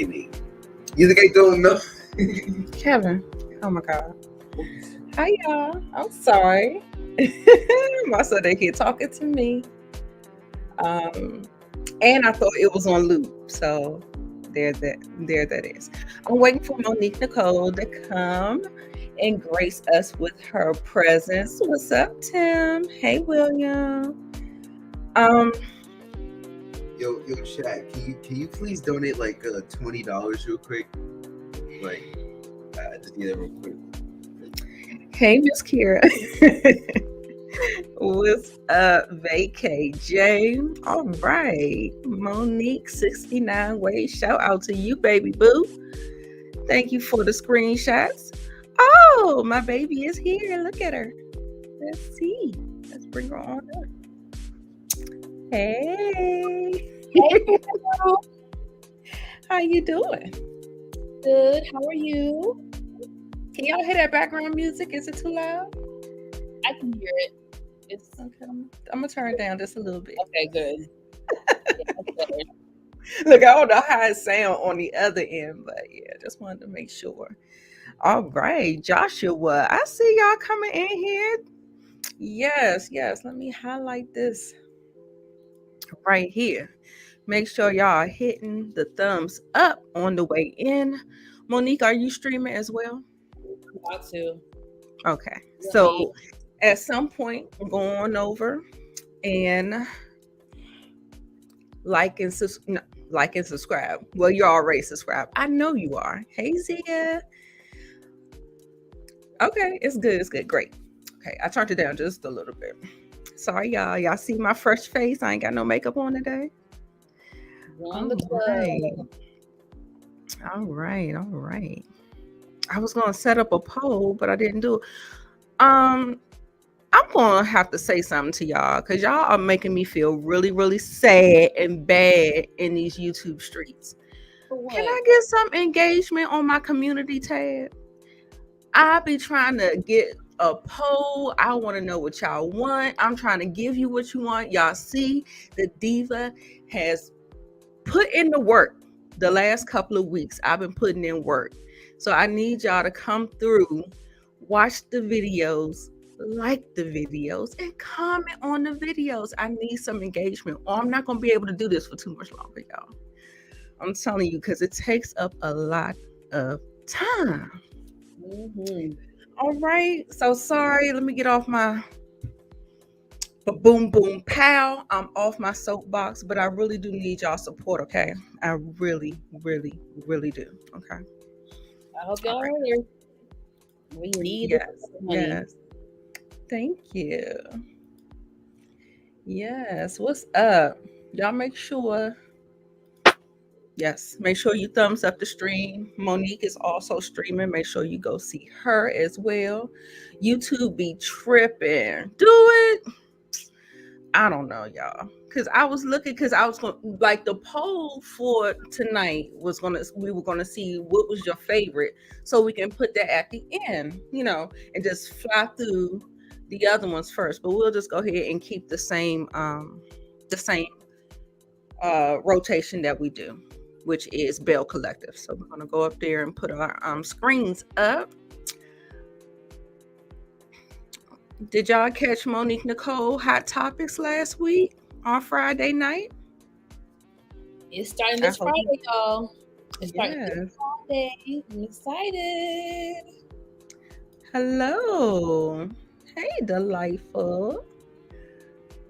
awakening. You think I don't know? Kevin. Oh my God. Hi y'all. I'm sorry. My son they here talking to me. And I thought it was on loop. So there that is. I'm waiting for Monique Nicole to come and grace us with her presence. What's up, Tim? Hey, William. Um, Yo, Shaq, can you please donate like $20 real quick? Like, I just need that real quick. hey, Miss Kira. What's up, VKJ? All right, Monique 69 Wade. Shout out to you, baby boo. Thank you for the screenshots. Oh, my baby is here. Look at her. Let's see. Let's bring her on up. Hey. Hey, girl. How you doing? Good. How are you? Can y'all hear that background music? Is it too loud? I can hear it. It's Okay. I'm gonna turn it down just a little bit. okay. Good. Yeah, that's better. Look, I don't know how it sounds on the other end, but yeah, just wanted to make sure. All right, Joshua, I see y'all coming in here. Yes. Let me highlight this right here. Make sure y'all are hitting the thumbs up on the way in. Monique, are you streaming as well? About to. Okay. Yeah, So at some point, go on over and like and subscribe. Well, you're already subscribed. I know you are. Hey, Zia. Okay, it's good. It's good. Great. Okay, I turned it down just a little bit. Sorry, y'all. Y'all see my fresh face? I ain't got no makeup on today. Join the All right. All right. I was gonna set up a poll, but I didn't do it. I'm gonna have to say something to y'all because y'all are making me feel really, really sad and bad in these YouTube streets. Can I get some engagement on my community tab? I be trying to get a poll. I want to know what y'all want. I'm trying to give you what you want. Y'all see the diva has put in the work the last couple of weeks. I've been putting in work. So I need y'all to come through, watch the videos, like the videos, and comment on the videos. I need some engagement, or I'm not going to be able to do this for too much longer, y'all. I'm telling you, because it takes up a lot of time. Mm-hmm. All right. So sorry. Let me get off my boom, boom, pow. I'm off my soapbox, but I really do need y'all support, okay? I really, really, really do. Okay. I hope y'all are here. We need Yes. money. Yes. Thank you. Yes. What's up? Y'all make sure. Yes. Make sure you thumbs up the stream. Monique is also streaming. Make sure you go see her as well. YouTube be tripping. Do it. I don't know, y'all. Cause I was looking, cause I was going like the poll for tonight was we were gonna see what was your favorite, so we can put that at the end, and just fly through the other ones first. But we'll just go ahead and keep the same rotation that we do, which is Bell Collective. So we're gonna go up there and put our screens up. Did y'all catch Monique Nicole Hot Topics last week on Friday night? It's starting this Friday, y'all. It's starting this Friday. I'm excited. Hello. Hey, Delightful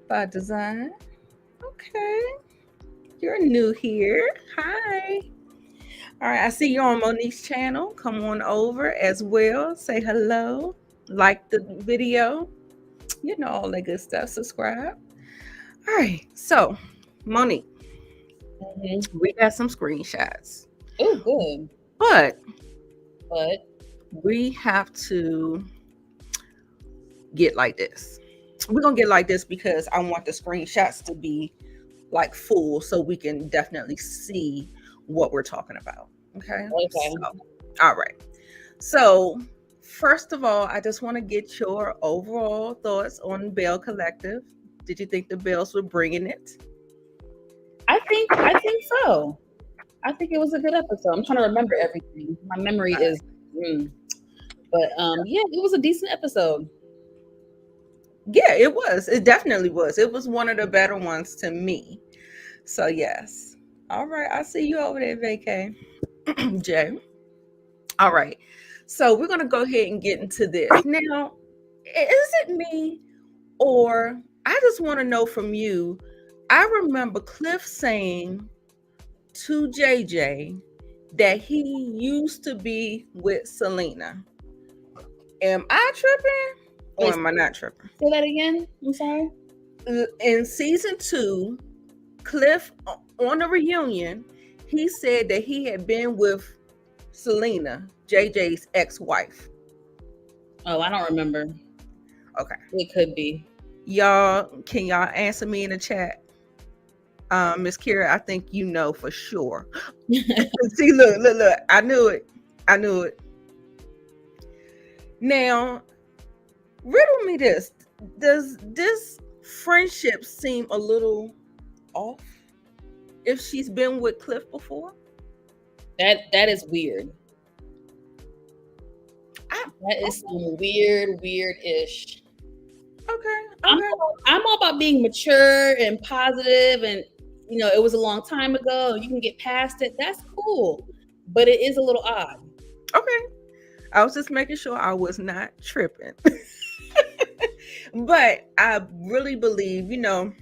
by Design. Okay. You're new here. Hi. All right. I see you on Monique's channel. Come on over as well. Say hello. Like the video. You know all that good stuff. Subscribe. All right. So, Monique, we got some screenshots. Oh, good. But we have to get like this. We're going to get like this because I want the screenshots to be like full so we can definitely see what we're talking about. Okay. So, all right. So, first of all, I just want to get your overall thoughts on Bell Collective. Did you think the Bells were bringing it? I think so. I think it was a good episode. I'm trying to remember everything. My memory is, but yeah, it was a decent episode. Yeah, it was. It definitely was. It was one of the better ones to me. So yes. All right, I see you over there, vacay. Jay. All right. So we're gonna go ahead and get into this. Now, is it me or I just want to know from you? I remember Cliff saying to JJ that he used to be with Selena. Am I tripping or am I not tripping? Say that again. I'm sorry. In season 2, Cliff on the reunion, he said that he had been with Selena, JJ's ex-wife. Oh, I don't remember. Okay. It could be. Y'all, can y'all answer me in the chat? Miss Kira, I think you know for sure. See, look. I knew it. Now, riddle me this. Does this friendship seem a little off if she's been with Cliff before? That is weird. That is some weird-ish. Okay. I'm all about being mature and positive, and it was a long time ago. You can get past it. That's cool, but it is a little odd. Okay, I was just making sure I was not tripping. But I really believe, the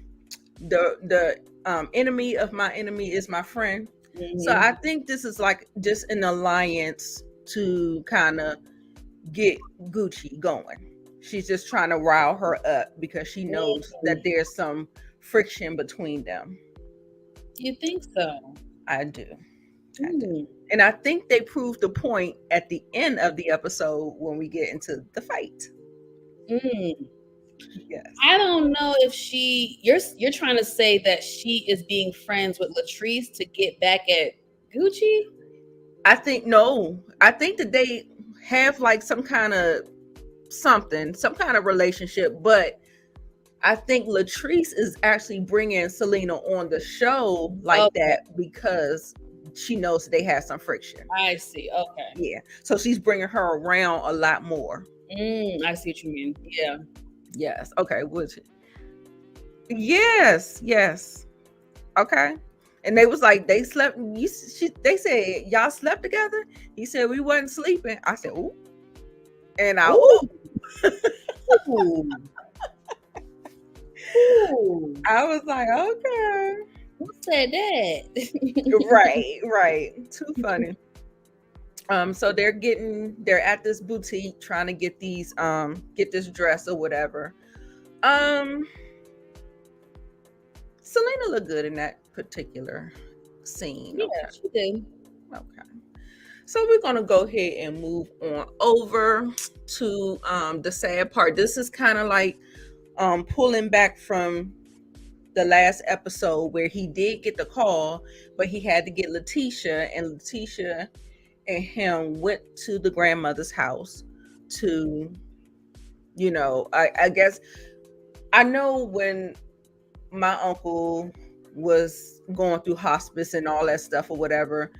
enemy of my enemy is my friend. Mm-hmm. So I think this is like just an alliance to kind of get Gucci going. She's just trying to rile her up because she knows that there's some friction between them. You think so? I do. And I think they proved the point at the end of the episode when we get into the fight. Yes. I don't know if you're trying to say that she is being friends with Latrice to get back at Gucci? I think that they have like some kind of relationship, but I think Latrice is actually bringing Selena on the show like that because she knows they have some friction. I see. Okay. Yeah. So she's bringing her around a lot more. I see what you mean. Yeah. Yes. Okay. Yes. Okay. And they was like, they slept. They said, y'all slept together? He said, we wasn't sleeping. I said, ooh. And I, ooh. Ooh. I was like, okay. Who said that? Right. Too funny. So they're at this boutique trying to get this dress or whatever. Selena looked good in that particular scene. Yeah, she did. Okay. So we're gonna go ahead and move on over to the sad part. This is kind of like pulling back from the last episode where he did get the call, but he had to get Letitia, and Letitia and him went to the grandmother's house to, I guess, I know when my uncle was going through hospice and all that stuff or whatever,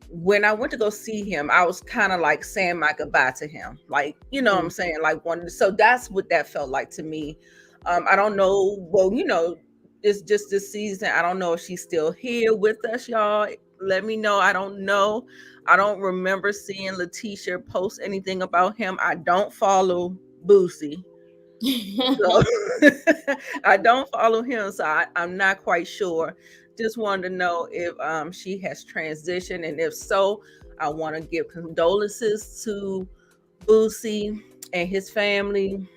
when I went to go see him, I was kind of like saying my goodbye to him. Like, what I'm saying? Like so that's what that felt like to me. I don't know. Well, it's just this season. I don't know if she's still here with us, y'all. Let me know. I don't know. I don't remember seeing Letitia post anything about him. I don't follow Boosie. So I don't follow him, so I'm not quite sure. Just wanted to know if she has transitioned, and if so, I want to give condolences to Boosie and his family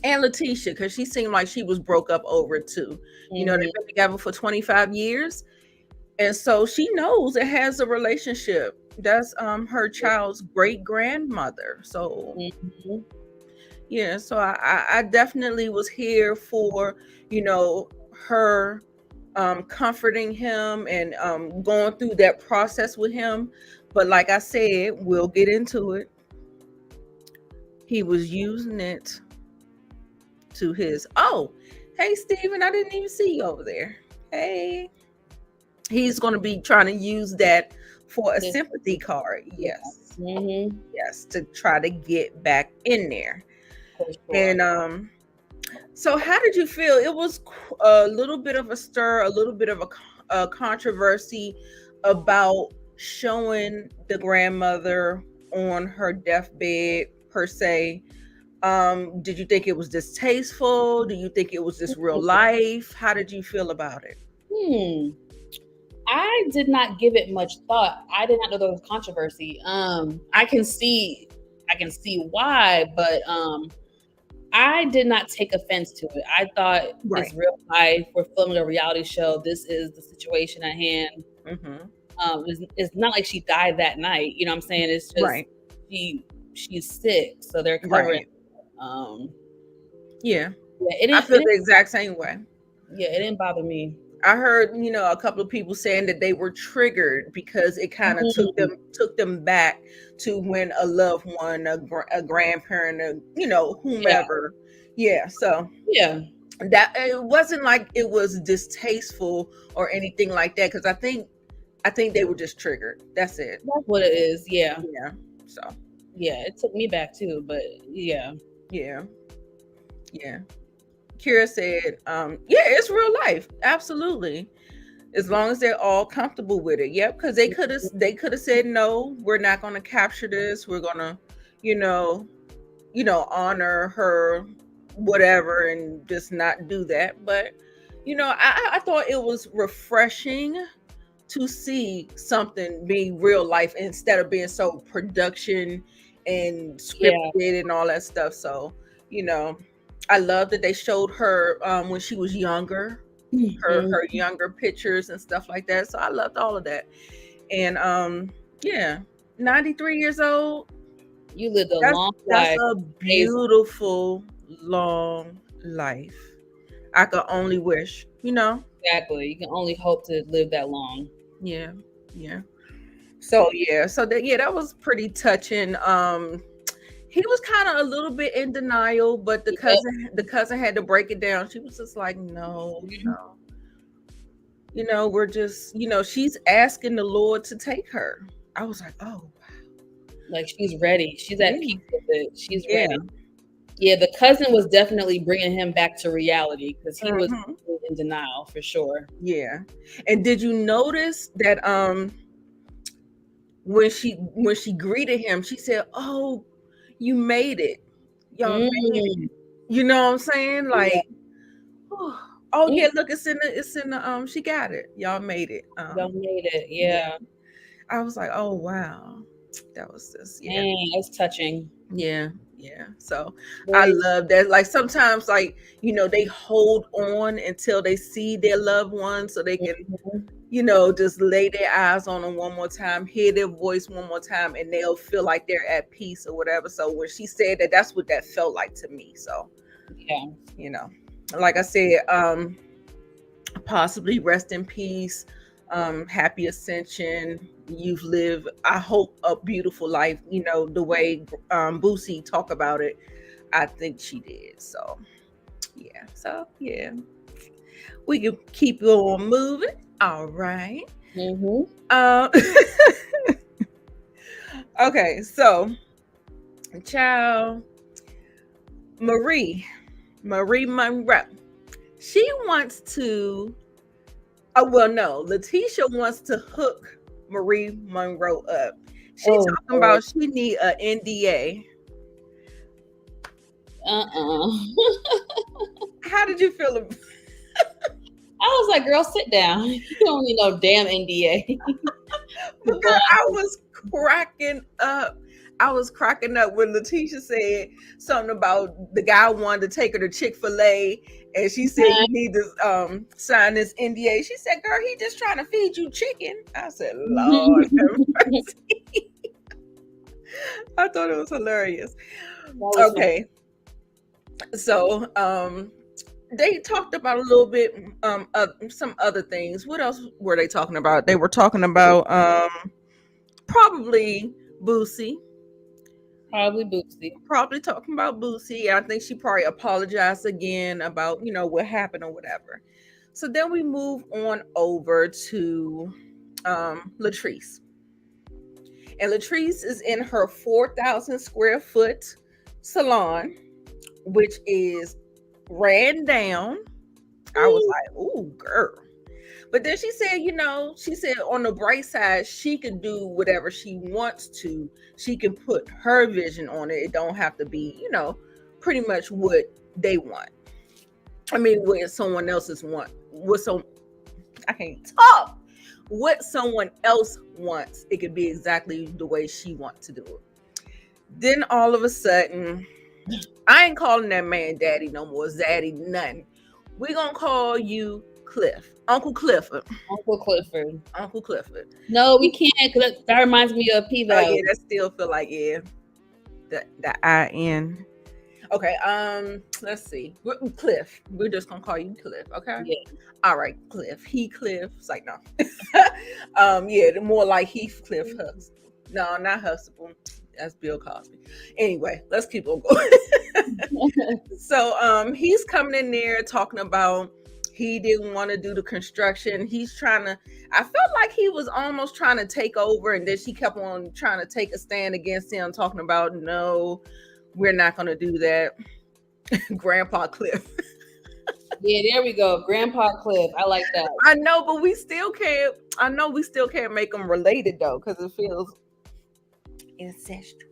and Letitia, because she seemed like she was broke up over it too. They've been together for 25 years, and so she knows it has a relationship. That's her child's great grandmother. So yeah, so I definitely was here for her comforting him and going through that process with him. But like I said, we'll get into it. He was using it to his hey Steven, I didn't even see you over there. Hey. he's going to be trying to use that for a This, sympathy card. yeah. Yes. Mm-hmm. Yes, to try to get back in there. For sure. And so how did you feel? It was a little bit of a stir, a little bit of a controversy about showing the grandmother on her deathbed per se. Did you think it was distasteful? Do you think it was just real life? How did you feel about it? Hmm. I did not give it much thought. I did not know there was controversy. I can see why, but I did not take offense to it. I thought it's real life. We're filming a reality show. This is the situation at hand. It's not like she died that night. You know what I'm saying? It's just she's sick, so they're covering. Yeah, it I feel the exact same way. Yeah, it didn't bother me. I heard, a couple of people saying that they were triggered because it kind of took them back to when a loved one, a grandparent, whomever. Yeah. So yeah, that it wasn't like it was distasteful or anything like that. Because I think they were just triggered. That's it. That's what it is. Yeah. Yeah. So yeah, it took me back too. But yeah. Yeah. Yeah. Kira said, yeah, it's real life. Absolutely. As long as they're all comfortable with it. Yep. Because they could have said, no, we're not going to capture this. We're going to, honor her, whatever, and just not do that. But, I thought it was refreshing to see something being real life instead of being so production and scripted and all that stuff. So, I love that they showed her when she was younger, her younger pictures and stuff like that. So I loved all of that. And 93 years old. You lived a long life. That's a beautiful long life. I could only wish, Exactly. You can only hope to live that long. Yeah. Yeah. So that was pretty touching. He was kind of a little bit in denial, but the cousin had to break it down. She was just like, no, we're just, she's asking the Lord to take her. I was like, oh, wow. Like she's ready. She's at peace with it. She's ready. Yeah, the cousin was definitely bringing him back to reality because he was in denial for sure. Yeah. And did you notice that when she greeted him, she said, "Oh, you made it. Y'all made it." You know what I'm saying? Like, yeah, look, it's in the she got it. Y'all made it. Y'all made it, yeah. I was like, oh wow. That was just that's touching. Yeah. So I love that. Like sometimes, like, they hold on until they see their loved one so they can, just lay their eyes on them one more time, hear their voice one more time, and they'll feel like they're at peace or whatever. So when she said that, that's what that felt like to me. So yeah, like I said, possibly rest in peace, happy ascension. You've lived, I hope, a beautiful life. The way Boosie talk about it, I think she did. So yeah, we can keep on moving. All right. Okay, so child Marie Monroe, she wants to Letitia wants to hook Marie Monroe up. She's talking about she need an NDA. How did you feel about I was like, girl, sit down. You don't need no damn NDA. But girl, I was cracking up. When Letitia said something about the guy wanted to take her to Chick-fil-A, and she said, you need to sign this NDA. She said, girl, he just trying to feed you chicken. I said, Lord have mercy. I thought it was hilarious. Okay. So they talked about a little bit some other things. What else were they talking about? They were talking about probably Boosie. Probably talking about Boosie. I think she probably apologized again about, what happened or whatever. So then we move on over to Latrice. And Latrice is in her 4,000 square foot salon, which is ran down. I was like, ooh, girl. But then she said, she said on the bright side, she can do whatever she wants to. She can put her vision on it. It don't have to be, pretty much what they want. I mean, what someone else's want. I can't talk. What someone else wants, it could be exactly the way she wants to do it. Then all of a sudden, I ain't calling that man daddy no more, zaddy, nothing. We're going to call you Cliff. Uncle Clifford. Uncle Clifford. Uncle Clifford. No, we can't, because that reminds me of P Valley. Oh, yeah, that still feel like, yeah. The I-N. Okay, let's see. Cliff. We're just going to call you Cliff, okay? Yeah. All right, Cliff. Cliff. It's like, no. Yeah, more like Heathcliff Huxtable. No, not Huxtable. That's Bill Cosby. Anyway, let's keep on going. So he's coming in there talking about he didn't want to do the construction. He's trying to, I felt like he was almost trying to take over, and then she kept on trying to take a stand against him, talking about, no, we're not going to do that. Grandpa Cliff. Yeah, there we go. Grandpa Cliff. I like that. I know, but we still can't make them related though, because it feels incestuous.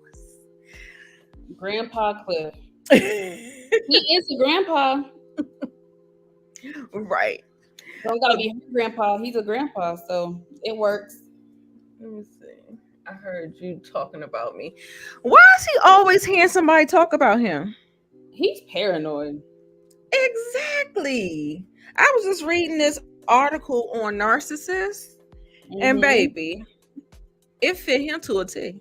Grandpa Cliff. He is a grandpa. Right. Don't gotta be her grandpa. He's a grandpa, so it works. Let me see. I heard you talking about me. Why is he always hearing somebody talk about him? He's paranoid. Exactly. I was just reading this article on narcissists, and baby, it fit him to a T.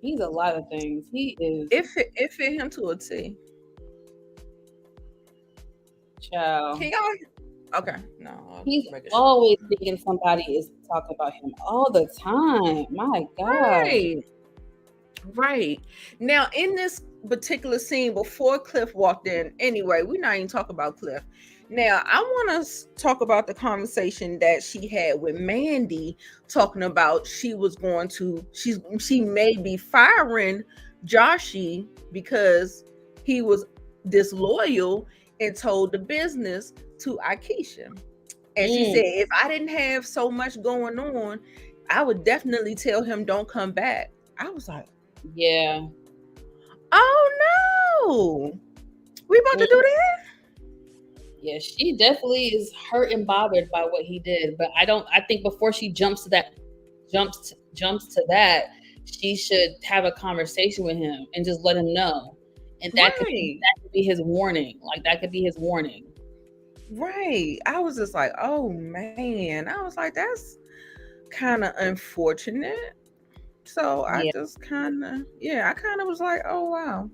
He's a lot of things. He is. It fit him to a T. Child. Okay. No. He's always thinking somebody is talking about him all the time. My God. Right. Now, in this particular scene, before Cliff walked in, anyway, we're not even talking about Cliff. Now, I want to talk about the conversation that she had with Mandy, talking about she may be firing Joshy because he was disloyal and told the business to Akeisha. And she said, if I didn't have so much going on, I would definitely tell him don't come back. I was like, yeah. Oh no. We about to do that? Yeah, she definitely is hurt and bothered by what he did. But I think before she jumps to that, she should have a conversation with him and just let him know. And that could be his warning. Like, that could be his warning. Right. I was just like, oh man. I was like, that's kind of unfortunate. So I just kind of was like, oh wow.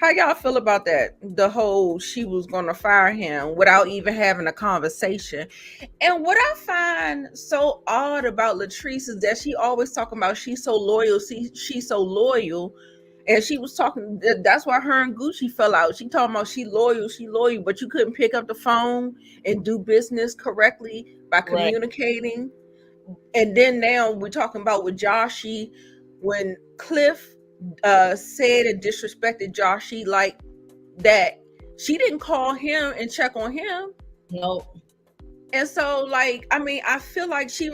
How y'all feel about that? The whole she was going to fire him without even having a conversation. And what I find so odd about Latrice is that she always talking about she's so loyal. She's so loyal. And she was talking, that's why her and Gucci fell out. She talking about she loyal, but you couldn't pick up the phone and do business correctly by communicating. Right. And then now we're talking about with Joshy, when Cliff said and disrespected Joshy like that, she didn't call him and check on him. Nope. And so, like, I mean, I feel like she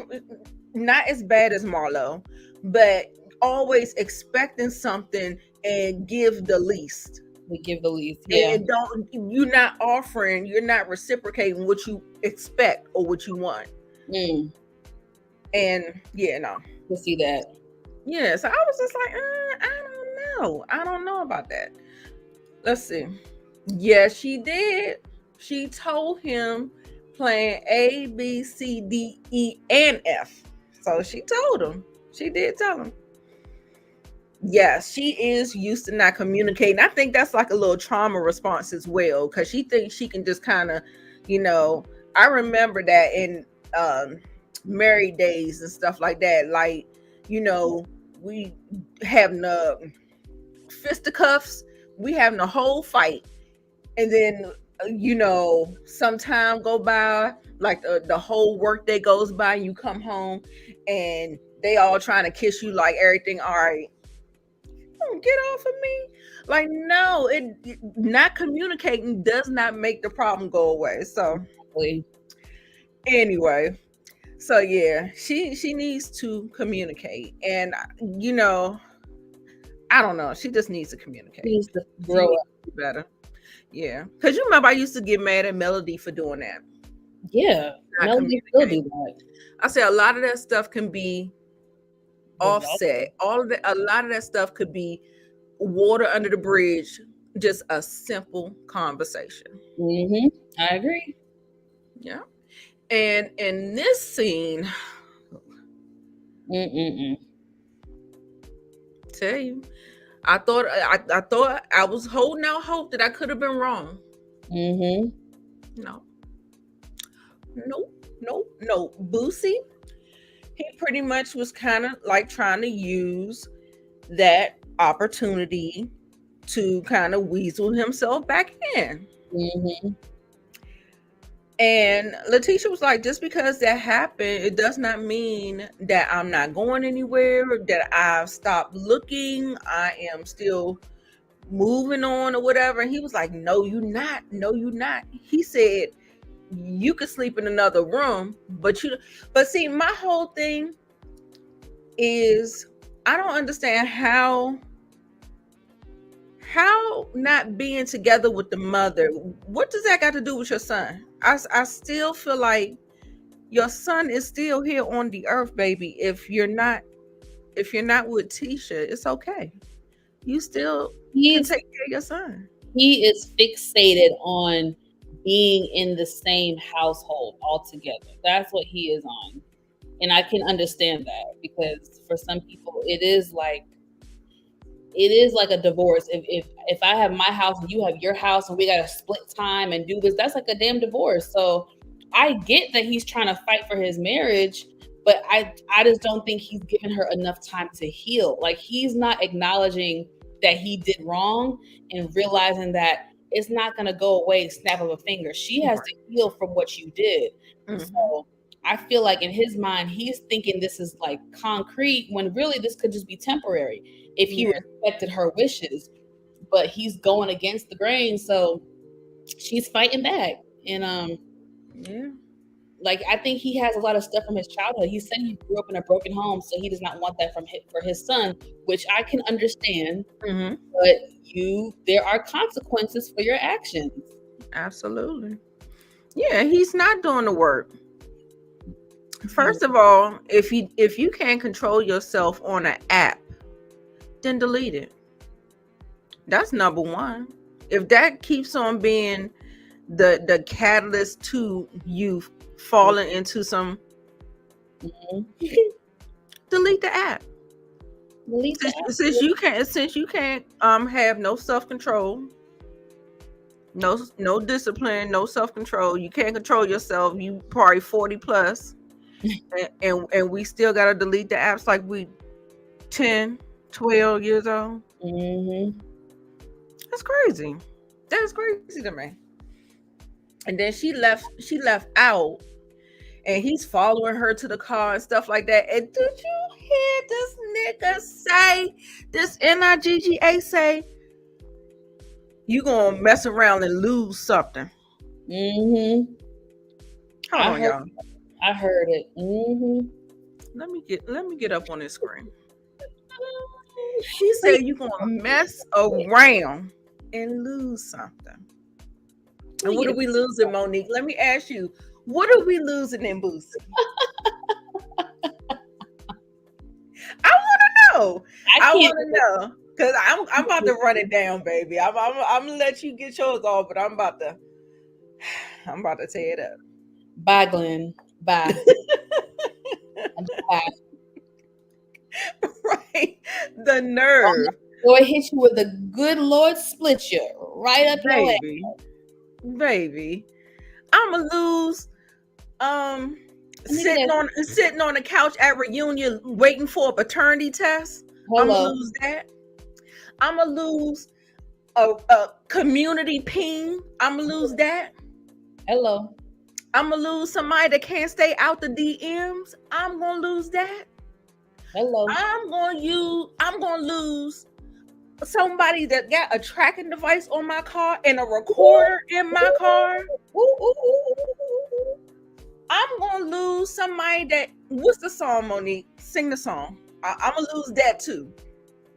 not as bad as Marlo, but always expecting something and give the least. We give the least. Yeah. And you're not reciprocating what you expect or what you want. And yeah, no. To see that. Yeah, so I was just like, I don't know about that. Let's see. Yeah, she did. She told him plan A, B, C, D, E, and F. So she told him. She did tell him. Yeah, she is used to not communicating. I think that's like a little trauma response as well, because she thinks she can just kind of, I remember that in married days and stuff like that. Like, we having fisticuffs, we having a whole fight, and then some time go by, like the whole work day goes by, and you come home and they all trying to kiss you like everything all right. Don't get off of me. Like, no, not communicating does not make the problem go away. So anyway, so yeah, she needs to communicate. And I don't know, she just needs to communicate. She needs to grow up better. Yeah, because you remember I used to get mad at Melody for doing that. Yeah, Melody still do that. I say a lot of that stuff can be offset. A lot of that stuff could be water under the bridge, just a simple conversation. I agree. Yeah. And in this scene, tell you, I thought I was holding out hope that I could have been wrong. No. Boosie, he pretty much was kind of like trying to use that opportunity to kind of weasel himself back in. And Letitia was like, just because that happened, it does not mean that I'm not going anywhere, that I've stopped looking, I am still moving on or whatever. And he was like, no, you're not. He said, you could sleep in another room, but see, my whole thing is, I don't understand how not being together with the mother, what does that got to do with your son? I still feel like your son is still here on the earth, baby. If you're not with Tisha, it's okay. You still can take care of your son. He is fixated on being in the same household altogether. That's what he is on. And I can understand that, because for some people it is like a divorce. If I have my house and you have your house and we got to split time and do this, that's like a damn divorce. So I get that he's trying to fight for his marriage, but I just don't think he's given her enough time to heal. Like, he's not acknowledging that he did wrong and realizing that it's not going to go away snap of a finger. She has to heal from what you did. So I feel like in his mind, he's thinking this is like concrete, when really this could just be temporary if he respected her wishes, but he's going against the grain. So she's fighting back. And like, I think he has a lot of stuff from his childhood. He said he grew up in a broken home, so he does not want that for his son, which I can understand. But there are consequences for your actions. Absolutely. Yeah, he's not doing the work. First of all, if you can't control yourself on an app, then delete it. That's number one. If that keeps on being the catalyst to you falling into some, delete the app. Since you can't have no self-control, no discipline, no self-control, you can't control yourself, you probably 40 plus, and we still gotta delete the apps like we 10, 12 years old. That's crazy. That's crazy to me. And then she left out, and he's following her to the car and stuff like that. And did you hear this nigga say, this NIGGA say, you gonna mess around and lose something? Hold on, y'all. I heard it. Let me get up on this screen. He said you gonna mess around and lose something. And what are we losing, Monique? Let me ask you, what are we losing in Boosie? I want to know. I want to know, because I'm about to run it down, baby. I'm gonna let you get yours off, but I'm about to tear it up. Bye, Glenn. Bye. Bye. Right, the nerve. Boy, hit you with the good Lord split you right up your head. Baby, I'ma lose. Sitting on the couch at reunion waiting for a paternity test. I'ma lose that. I'ma lose a community ping. I'm gonna lose that. Hello. I'm gonna lose somebody that can't stay out the DMs. I'm gonna lose that. Hello. I'm gonna lose somebody that got a tracking device on my car and a recorder in my car. I'm gonna lose somebody that. What's the song, Monique? Sing the song. I'm gonna lose that too.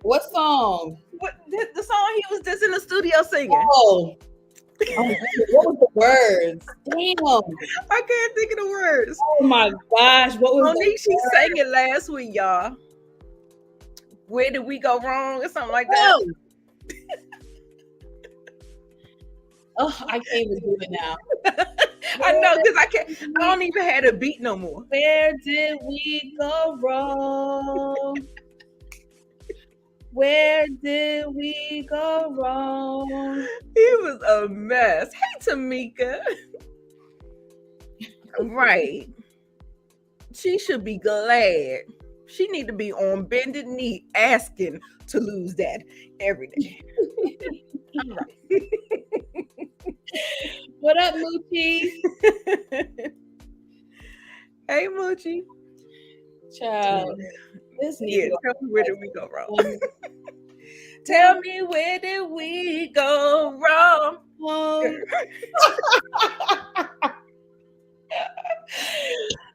What song? What the song he was just in the studio singing? Oh, what was the words? Damn. I can't think of the words. Oh my gosh. What was Monique, she sang it last week, y'all. Where did we go wrong or something like that? Oh, I can't even do it now. I know, because I don't even have a beat no more. Where did we go wrong? Where did we go wrong? He was a mess. Hey, Tamika. Right. She should be glad. She need to be on bended knee asking to lose that every day. All right. What up, Moochie? Hey, Moochie. Child. This Yeah, tell me where did we go wrong? Tell me where did we go wrong?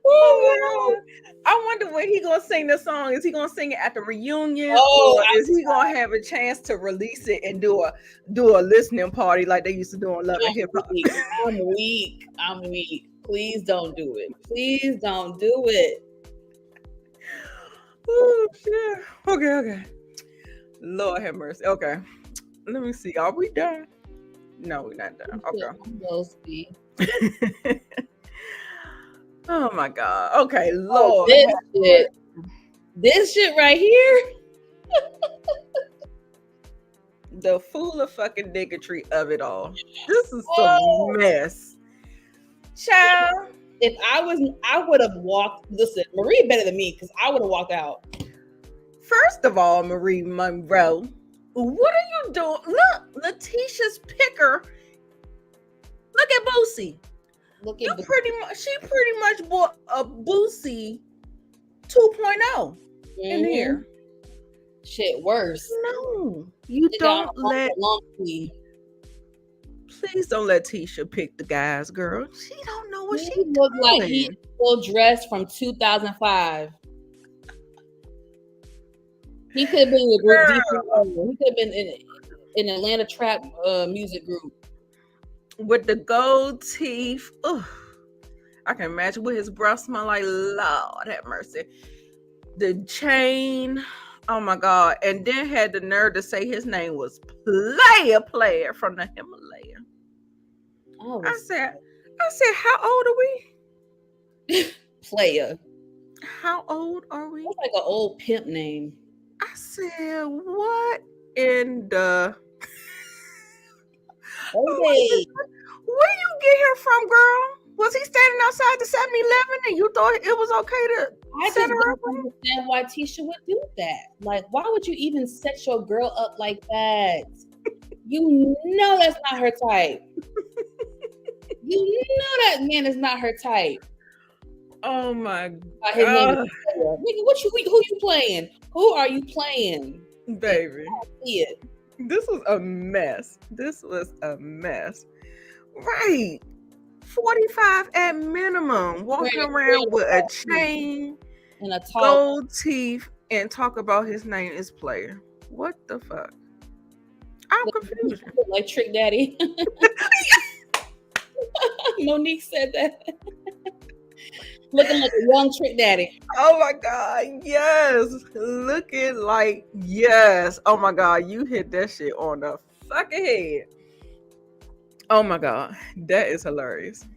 Oh, I wonder when he gonna sing the song. Is he gonna sing it at the reunion, or is he gonna have a chance to release it and do a listening party like they used to do on Love and Hip Hop? I'm weak. Please don't do it. Please don't do it. Oh shit. Okay. Lord have mercy. Okay. Let me see. Are we done? No, we're not done. Okay. Oh my God. Okay, Lord. This shit right here. The fool of fucking diggitry of it all. This is some mess. Child. If I would have walked. Listen, Marie better than me because I would have walked out. First of all, Marie Monroe, what are you doing? Look, Letitia's picker. Look at Boosie. She pretty much bought a Boosie 2.0 in here. Shit, worse. No, you don't let. Please don't let Tisha pick the guys, girl. She don't know what she looked like. He's still dressed from 2005. He could have been in a group. He could have been in Atlanta trap music group with the gold teeth. Ugh. I can imagine what his breath smell like. Lord have mercy. The chain. Oh my God. And then had the nerve to say his name was Player from the Himalaya. Oh, I said, how old are we? Player. How old are we? That's like an old pimp name. I said, what in the where you get here from, girl? Was he standing outside the 7-Eleven and you thought it was okay to set her up? I don't understand why Tisha would do that. Like, why would you even set your girl up like that? You know that's not her type. You know that man is not her type. Oh my God. His name is who you playing? Who are you playing? Baby. I see it. This was a mess. Right. 45 at minimum. Walking around with a chain and a gold teeth and talk about his name is Player. What the fuck? I'm confused. Like Trick Daddy. Monique said that. Looking like a young Trick Daddy. Oh my God, yes. Looking like, yes. Oh my God, you hit that shit on the fucking head. Oh my God, that is hilarious.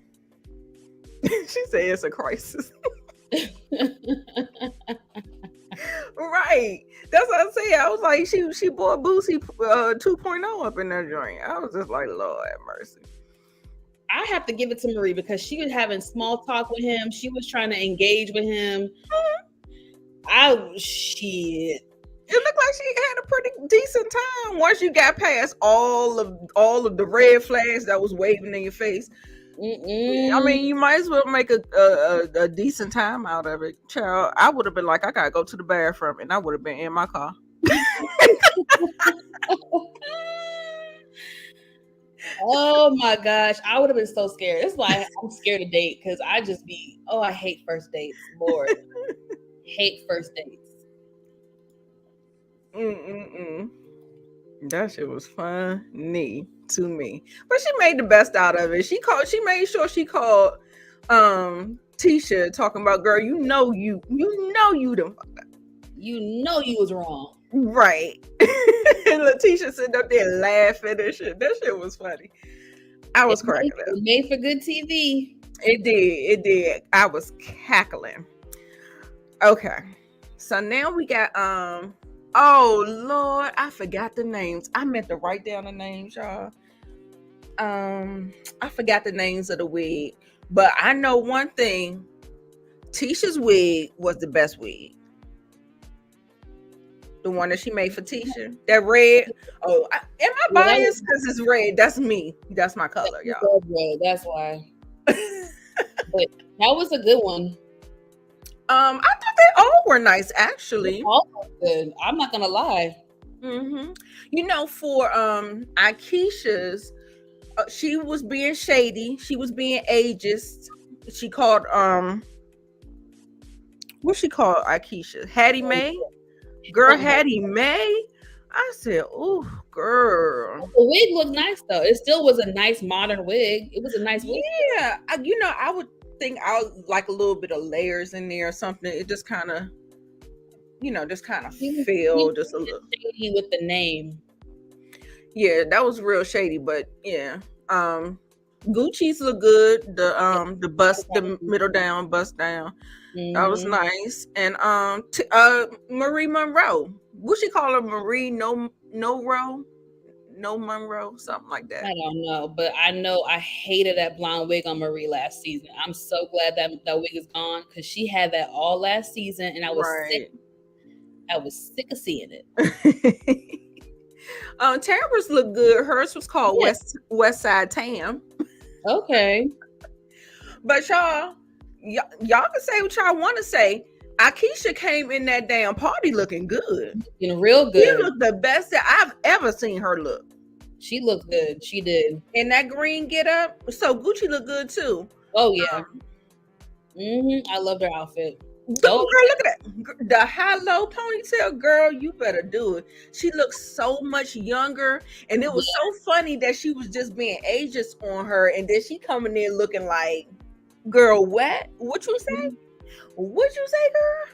She said it's a crisis. Right. That's what I said. I was like, she bought Boosie 2.0 up in that joint. I was just like, Lord have mercy. I have to give it to Marie because she was having small talk with him. She was trying to engage with him. Shit. It looked like she had a pretty decent time once you got past all of the red flags that was waving in your face. I mean, you might as well make a decent time out of it, child. I would have been like, I gotta go to the bathroom, and I would have been in my car. Oh my gosh, I would have been so scared. It's like I'm scared to date because I just be, I hate first dates. Lord, hate first dates. That shit was funny to me, but she made the best out of it. She made sure she called Tisha, talking about, girl, you know you done fucked up. You know you was wrong. Right. And Letitia sitting up there laughing and shit. That shit was funny. I was cracking up. It made for good TV. It did. I was cackling. Okay. So now we got oh Lord, I forgot the names. I meant to write down the names, y'all. I forgot the names of the wig, but I know one thing. Tisha's wig was the best wig. The one that she made for Tisha. That red. Oh, am I biased because it's red? That's me. That's my color, y'all. Red, that's why. But that was a good one. I thought they all were nice, actually. They all were good. I'm not gonna lie. Mm-hmm. You know, for Akeisha's, she was being shady. She was being ageist. She called what she called Akeisha? Hattie Mae. Girl, Hattie Mae. I said, "Ooh, girl." The wig looked nice though. It still was a nice modern wig. It was a nice wig. Yeah, I would think I would like a little bit of layers in there or something. It just kind of, feel just a little shady with the name. Yeah, that was real shady, but yeah. Gucci's look good. The bust, the middle down, bust down. Mm-hmm. That was nice. And Marie Monroe. What she call her? Marie No Monroe, something like that. I don't know, but I know I hated that blonde wig on Marie last season. I'm so glad that wig is gone because she had that all last season, and I was sick. I was sick of seeing it. Tamara's look good. Hers was called West Side Tam. Okay. But y'all can say what y'all want to say. Akeisha came in that damn party looking good. Looking real good. She looked the best that I've ever seen her look. She looked good. She did. And that green get up. So Gucci looked good too. Oh yeah. I loved her outfit. Girl, look at that. The high-low ponytail, girl, you better do it. She looks so much younger. And it was so funny that she was just being ageist on her. And then she coming in looking like, girl, what? What you say? What you say, girl?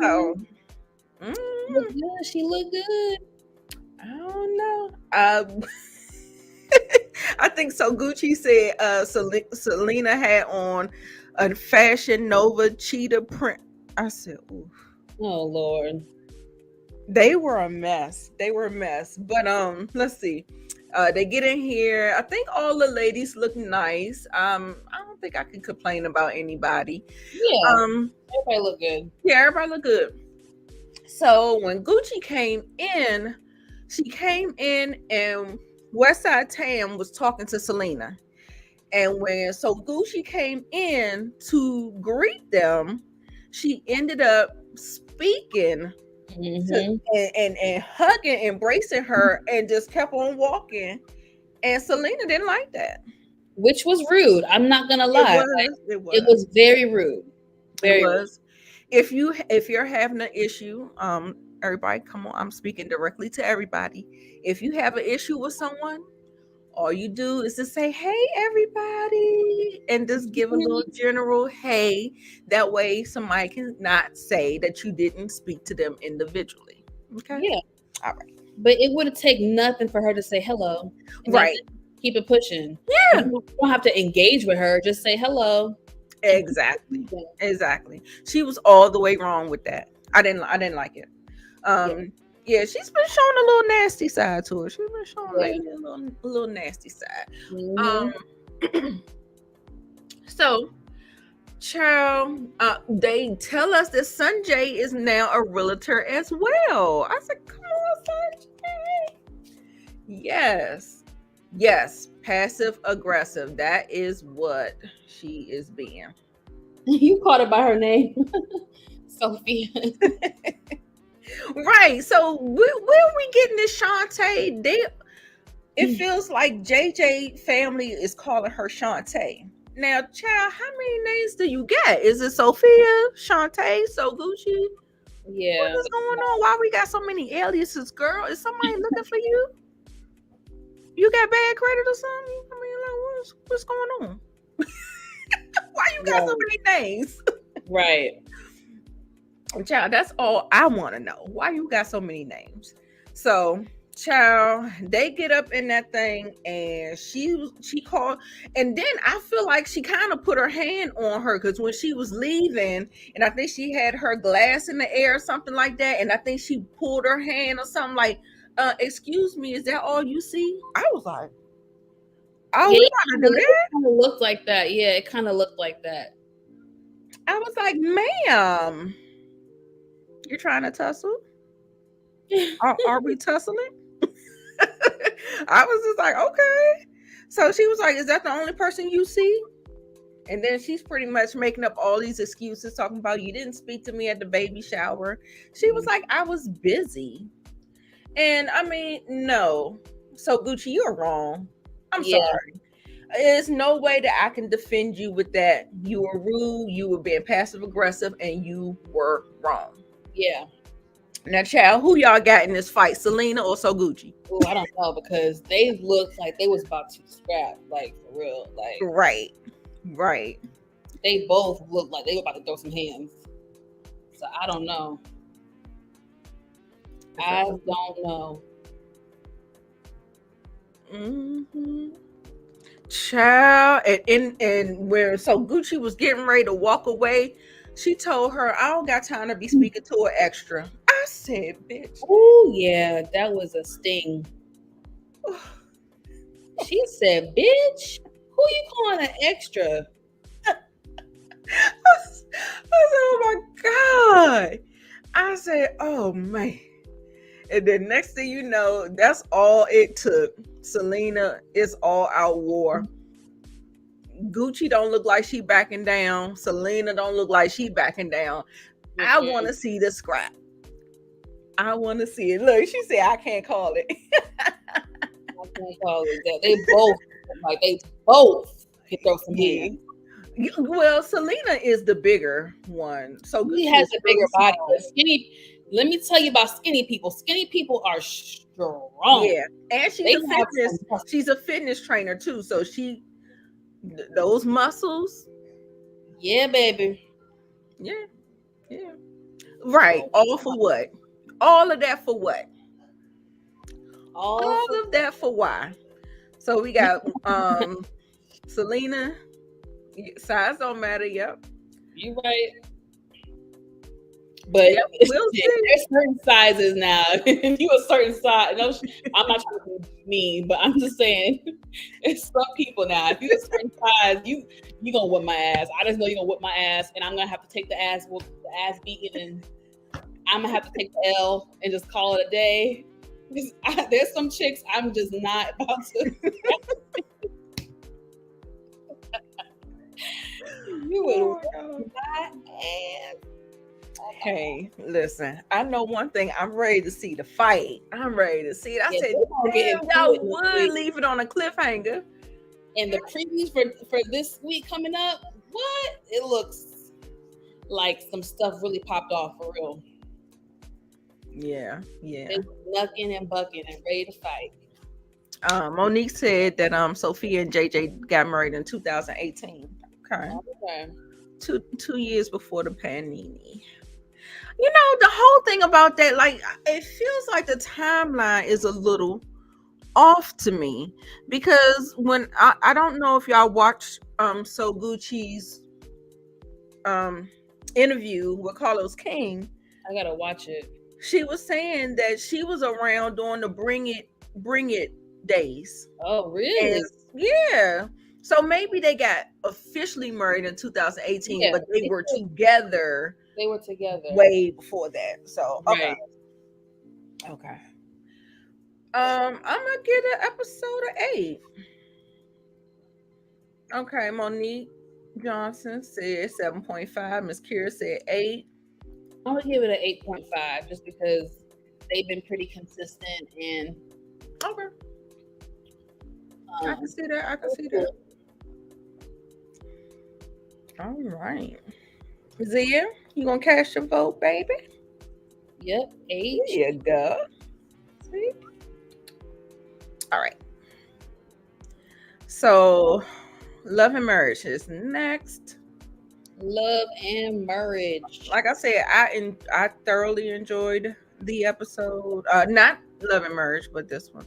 Oh. She looked good. I don't know. I think so. Gucci said Selena had on a Fashion Nova cheetah print. I said, ooh. Oh Lord. They were a mess. But let's see. They get in here. I think all the ladies look nice. I don't think I can complain about anybody. Yeah. Everybody look good. Yeah, everybody look good. So when Gucci came in, she came in and Westside Tam was talking to Selena. And when Gucci came in to greet them, she ended up speaking and hugging, embracing her, and just kept on walking. And Selena didn't like that, which was rude. I'm not gonna lie. It was very rude. Very rude. If you're having an issue, everybody, come on. I'm speaking directly to everybody. If you have an issue with someone, all you do is just say, "Hey, everybody," and just give a little general "hey." That way, somebody can not say that you didn't speak to them individually. Okay. Yeah. All right. But it would take nothing for her to say hello. Right. Keep it pushing. Yeah. You don't have to engage with her. Just say hello. Exactly. Exactly. She was all the way wrong with that. I didn't like it. Yeah, she's been showing a little nasty side to her. She's been showing a little nasty side. So Child, they tell us that Sanjay is now a realtor as well. I said, come on, Sanjay. Yes. Yes. Passive aggressive. That is what she is being. You called her by her name. Sophia. Right. So where are we getting this Shantae? It feels like JJ family is calling her Shantae. Now, child, how many names do you get? Is it Sophia, Shantae, So Gucci? Yeah. What is going on? Why we got so many aliases, girl? Is somebody looking for you? You got bad credit or something? I mean, like, what's going on? Why you got so many names? Right. Child, that's all I want to know. Why you got so many names? So, child, they get up in that thing and she called, and then I feel like she kind of put her hand on her because when she was leaving, and I think she had her glass in the air or something like that, and I think she pulled her hand or something like, excuse me, is that all you see? I was like, oh, Yeah, we gotta do that? It kind of looked like that. Yeah, it kind of looked like that. I was like, ma'am, you're trying to tussle? Are we tussling? I was just like, okay. So she was like, is that the only person you see? And then she's pretty much making up all these excuses, talking about you didn't speak to me at the baby shower. She was like, I was busy. And I mean, no. So Gucci, you're wrong. I'm sorry. There's no way that I can defend you with that. You were rude, you were being passive aggressive, and you were wrong. Yeah. Now, child, who y'all got in this fight, Selena or So Gucci? Oh, I don't know, because they looked like they was about to scrap, like for real. Like Right. They both looked like they were about to throw some hands. So I don't know. I don't know. Mm-hmm. Child, and where So Gucci was getting ready to walk away, she told her, I don't got time to be speaking to an extra. I said, bitch. Oh yeah, that was a sting. She said, bitch, who you calling an extra? I said, oh my God. I said, oh man. And then next thing you know, that's all it took. Selena is all out war. Gucci don't look like she backing down. Selena don't look like she backing down. Mm-hmm. I want to see the scrap. I want to see it. Look, she said, I can't call it. I can't call it that. They both can throw some hands. Well, Selena is the bigger one. So Gucci has a bigger body. Skinny. Let me tell you about skinny people. Skinny people are strong. Yeah, and she's a fitness trainer too. So those muscles. Yeah, baby. Yeah. Right. All for what? All of that for what? All of that for why? So we got Selena. Size don't matter. Yep. You right. But we'll see. There's certain sizes now. If you a certain size, no, I'm not trying to be mean, but I'm just saying, it's some people now. If you a certain size, you gonna whip my ass. I just know you gonna whip my ass, and I'm gonna have to take the ass beating, and I'm gonna have to take the L and just call it a day. There's some chicks I'm just not about to. You would whip my ass. Hey, listen, I know one thing. I'm ready to see the fight. I'm ready to see it. I said, damn, y'all would leave it on a cliffhanger. And the previews for this week coming up, what? It looks like some stuff really popped off for real. Yeah. They were knucking and bucking and ready to fight. Monique said that Sophia and JJ got married in 2018. Okay. 2 years before the panini. You know, the whole thing about that, like, it feels like the timeline is a little off to me, because when I don't know if y'all watched So Gucci's interview with Carlos King. I gotta watch it. She was saying that she was around during the Bring It days. Oh, really? Yeah. So maybe they got officially married in 2018, Yeah, but they were together they were together. way before that. So okay. Right. Okay. I'm gonna get an episode of 8. Okay, Monique Johnson said 7.5. Miss Kira said 8. I'm gonna give it an 8.5 just because they've been pretty consistent and Okay. I can see that. I can see that. All right. Zia, you gonna cast your vote, baby? Yep, 8. There you go. See? All right. So, Love and Marriage is next. Love and Marriage. Like I said, I thoroughly enjoyed the episode. Not Love and Marriage, but this one.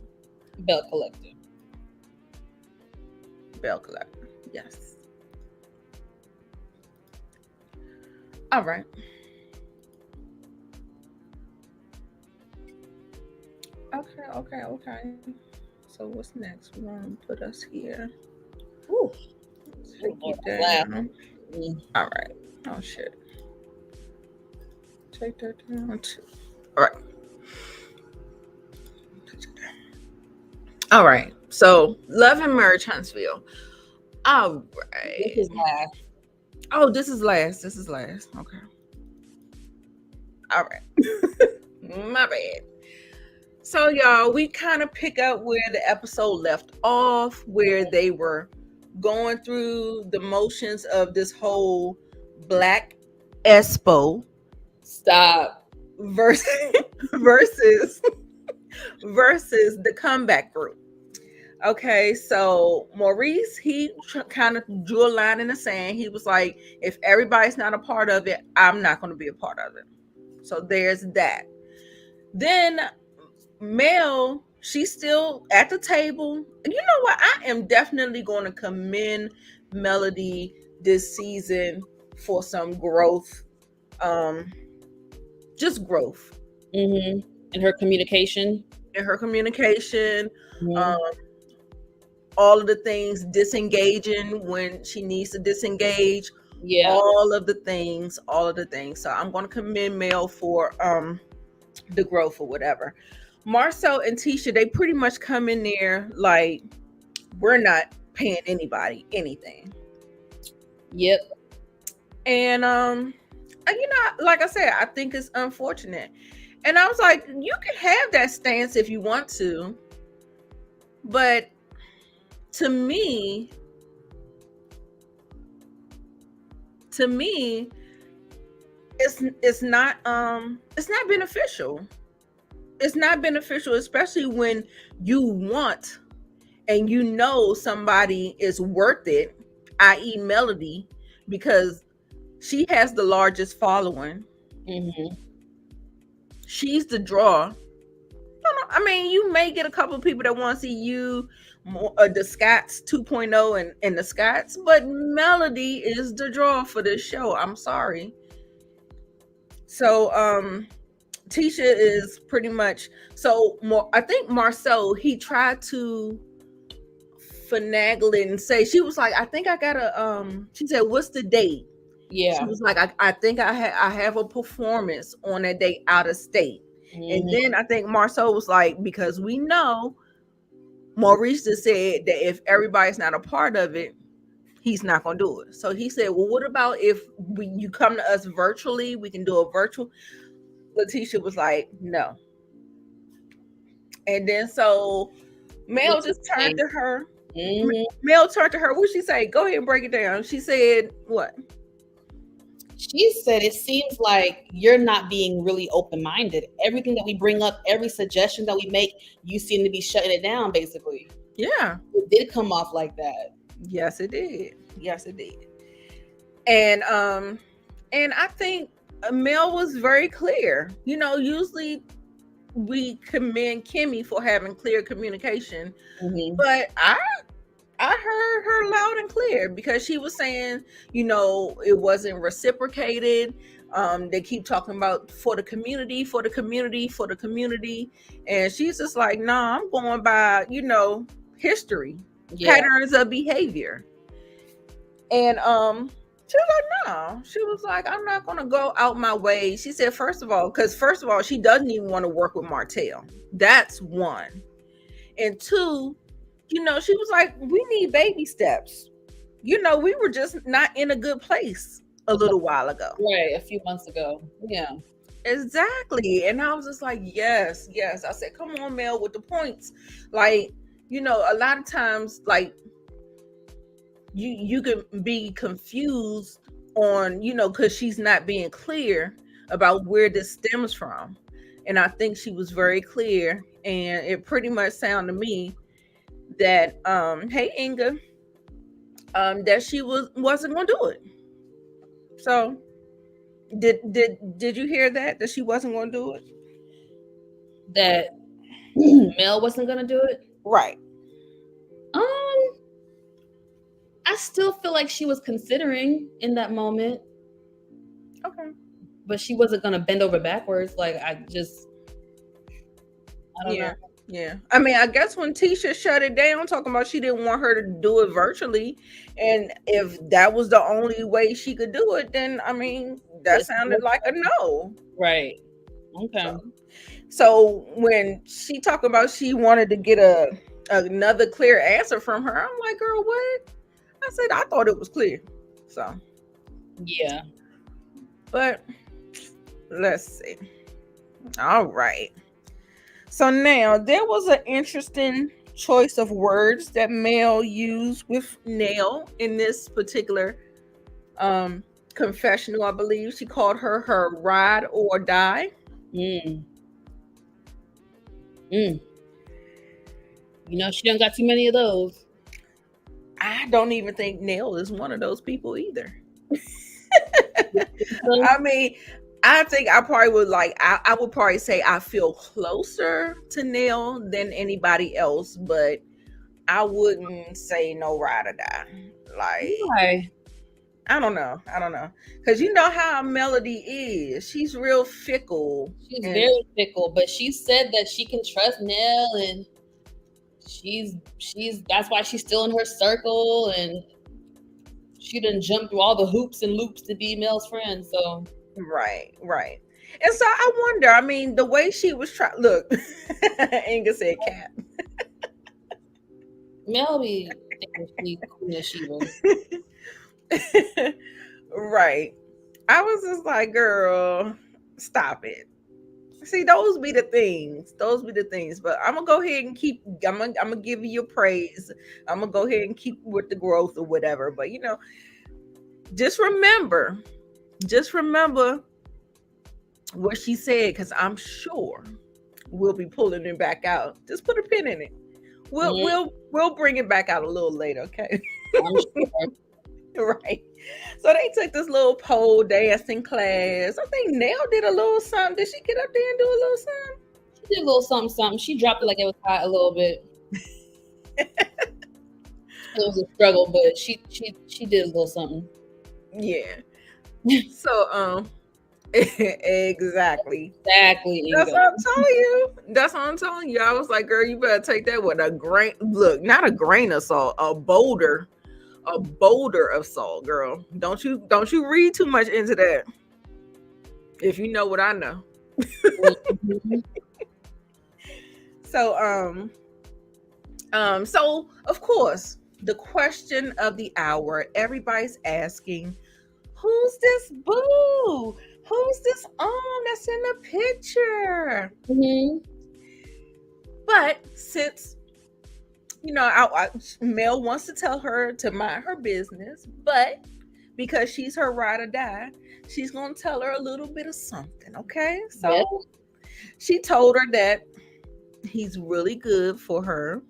Bell Collector. Bell Collector. Yes. All right. Okay. So what's next? We're gonna put us here. Ooh. Take you down. All right. Oh shit. Take that down too. All right. All right. So Love and Marriage, Huntsville. All right. This is last. Oh, this is last. Okay. All right. My bad. So y'all, we kind of pick up where the episode left off, where they were going through the motions of this whole Black Expo. Stop. versus the comeback group. Okay, so Maurice, he kind of drew a line in the sand. He was like, if everybody's not a part of it, I'm not going to be a part of it. So there's that. Then Mel, she's still at the table. You know what? I am definitely going to commend Melody this season for some growth. Just growth. Mm-hmm. In her communication. All of the things, disengaging when she needs to disengage. Yeah. All of the things. So I'm going to commend Mel for the growth or whatever. Marcel and Tisha, they pretty much come in there like, we're not paying anybody anything. Yep. And you know, like I said, I think it's unfortunate. And I was like, you can have that stance if you want to, but to me, it's not beneficial. It's not beneficial, especially when you want and you know somebody is worth it, i.e. Melody, because she has the largest following. Mm-hmm. She's the draw. I mean, you may get a couple of people that want to see you, the Scots 2.0 and the Scots, but Melody is the draw for this show. I'm sorry. So, Tisha is pretty much I think Marcel, he tried to finagle it and say, she was like, I think I gotta she said, what's the date? Yeah. She was like, I think I have a performance on that date out of state. Mm-hmm. And then I think Marcel was like, because we know Maurice just said that if everybody's not a part of it, he's not gonna do it. So he said, well, what about if you come to us virtually? We can do a virtual. Letitia was like, no. And then so Mel just turned to her. Mm-hmm. Mel turned to her. What'd she say? Go ahead and break it down. She said what? She said, it seems like you're not being really open-minded. Everything that we bring up, every suggestion that we make, you seem to be shutting it down, basically. Yeah. It did come off like that. Yes, it did. And I think Mel was very clear. You know, usually we commend Kimmy for having clear communication, mm-hmm. but I heard her loud and clear because she was saying, you know, it wasn't reciprocated. They keep talking about for the community, and she's just like, nah, I'm going by, you know, history. Yeah. patterns of behavior. And she was like, no. She was like, I'm not gonna go out my way. She said, first of all, she doesn't even want to work with Martell. That's one. And two, she was like, we need baby steps. We were just not in a good place a little while ago. Right, a few months ago. Yeah. Exactly. And I was just like, yes, yes. I said, come on, Mel, with the points. Like, a lot of times, like, you can be confused on, because she's not being clear about where this stems from. And I think she was very clear. And it pretty much sounded to me that, hey, Inga, that she wasn't going to do it. So did you hear that she wasn't going to do it? That Mel wasn't gonna do it? Right. I still feel like she was considering in that moment. Okay. But she wasn't gonna bend over backwards. Like, I don't know. Yeah. I mean, I guess when Tisha shut it down, talking about she didn't want her to do it virtually, and if that was the only way she could do it, then I mean, that sounded like a no. Right. Okay. So when she talked about she wanted to get another clear answer from her, I'm like, girl, what? I said, I thought it was clear. So yeah. But let's see. All right. So now there was an interesting choice of words that Mel used with Nell in this particular confessional. I believe she called her ride or die. She don't got too many of those. I don't even think Nell is one of those people either. I mean, I think I probably would I would probably say I feel closer to Nell than anybody else, but I wouldn't say no ride or die. Like, why? I don't know. Because you know how Melody is. She's real fickle. She's very fickle, but she said that she can trust Nell, and she's that's why she's still in her circle, and she done jumped through all the hoops and loops to be Mel's friend. So right. And so I wonder, I mean, the way she was trying, look, Inga said cat. Mel be thinking she's Queen of Sheba. Right. I was just like, girl, stop it. See, those be the things. But I'm gonna go ahead and I'm gonna give you your praise. I'm gonna go ahead and keep with the growth or whatever. But just remember what she said, because I'm sure we'll be pulling it back out. Just put a pin in it. We'll bring it back out a little later, okay? I'm sure. Right. So they took this little pole dancing class. I think Nell did a little something. Did she get up there and do a little something? She did a little something. She dropped it like it was hot a little bit. It was a struggle, but she did a little something. Yeah. So exactly. That's what I'm telling you. I was like, girl, you better take that with a grain. Look, not a grain of salt, a boulder of salt, girl. Don't you read too much into that. If you know what I know. So so of course, the question of the hour, everybody's asking, who's this boo? Who's this that's in the picture? But since Mel wants to tell her to mind her business, but because she's her ride or die, she's gonna tell her a little bit of something. Okay, so she told her that he's really good for her.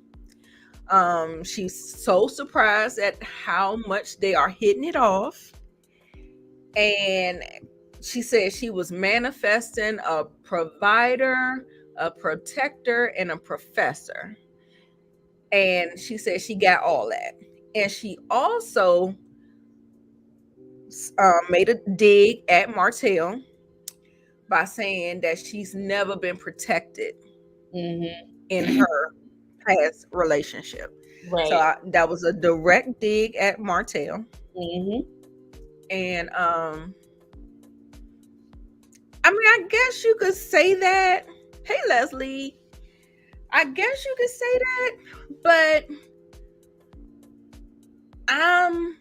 She's so surprised at how much they are hitting it off, and she said she was manifesting a provider, a protector, and a professor. And she said she got all that. And she also made a dig at Martell by saying that she's never been protected in past relationship. So Right. that was a direct dig at Martell. Hmm. And I mean, I guess you could say that. Hey, Leslie, I guess you could say that, but I'm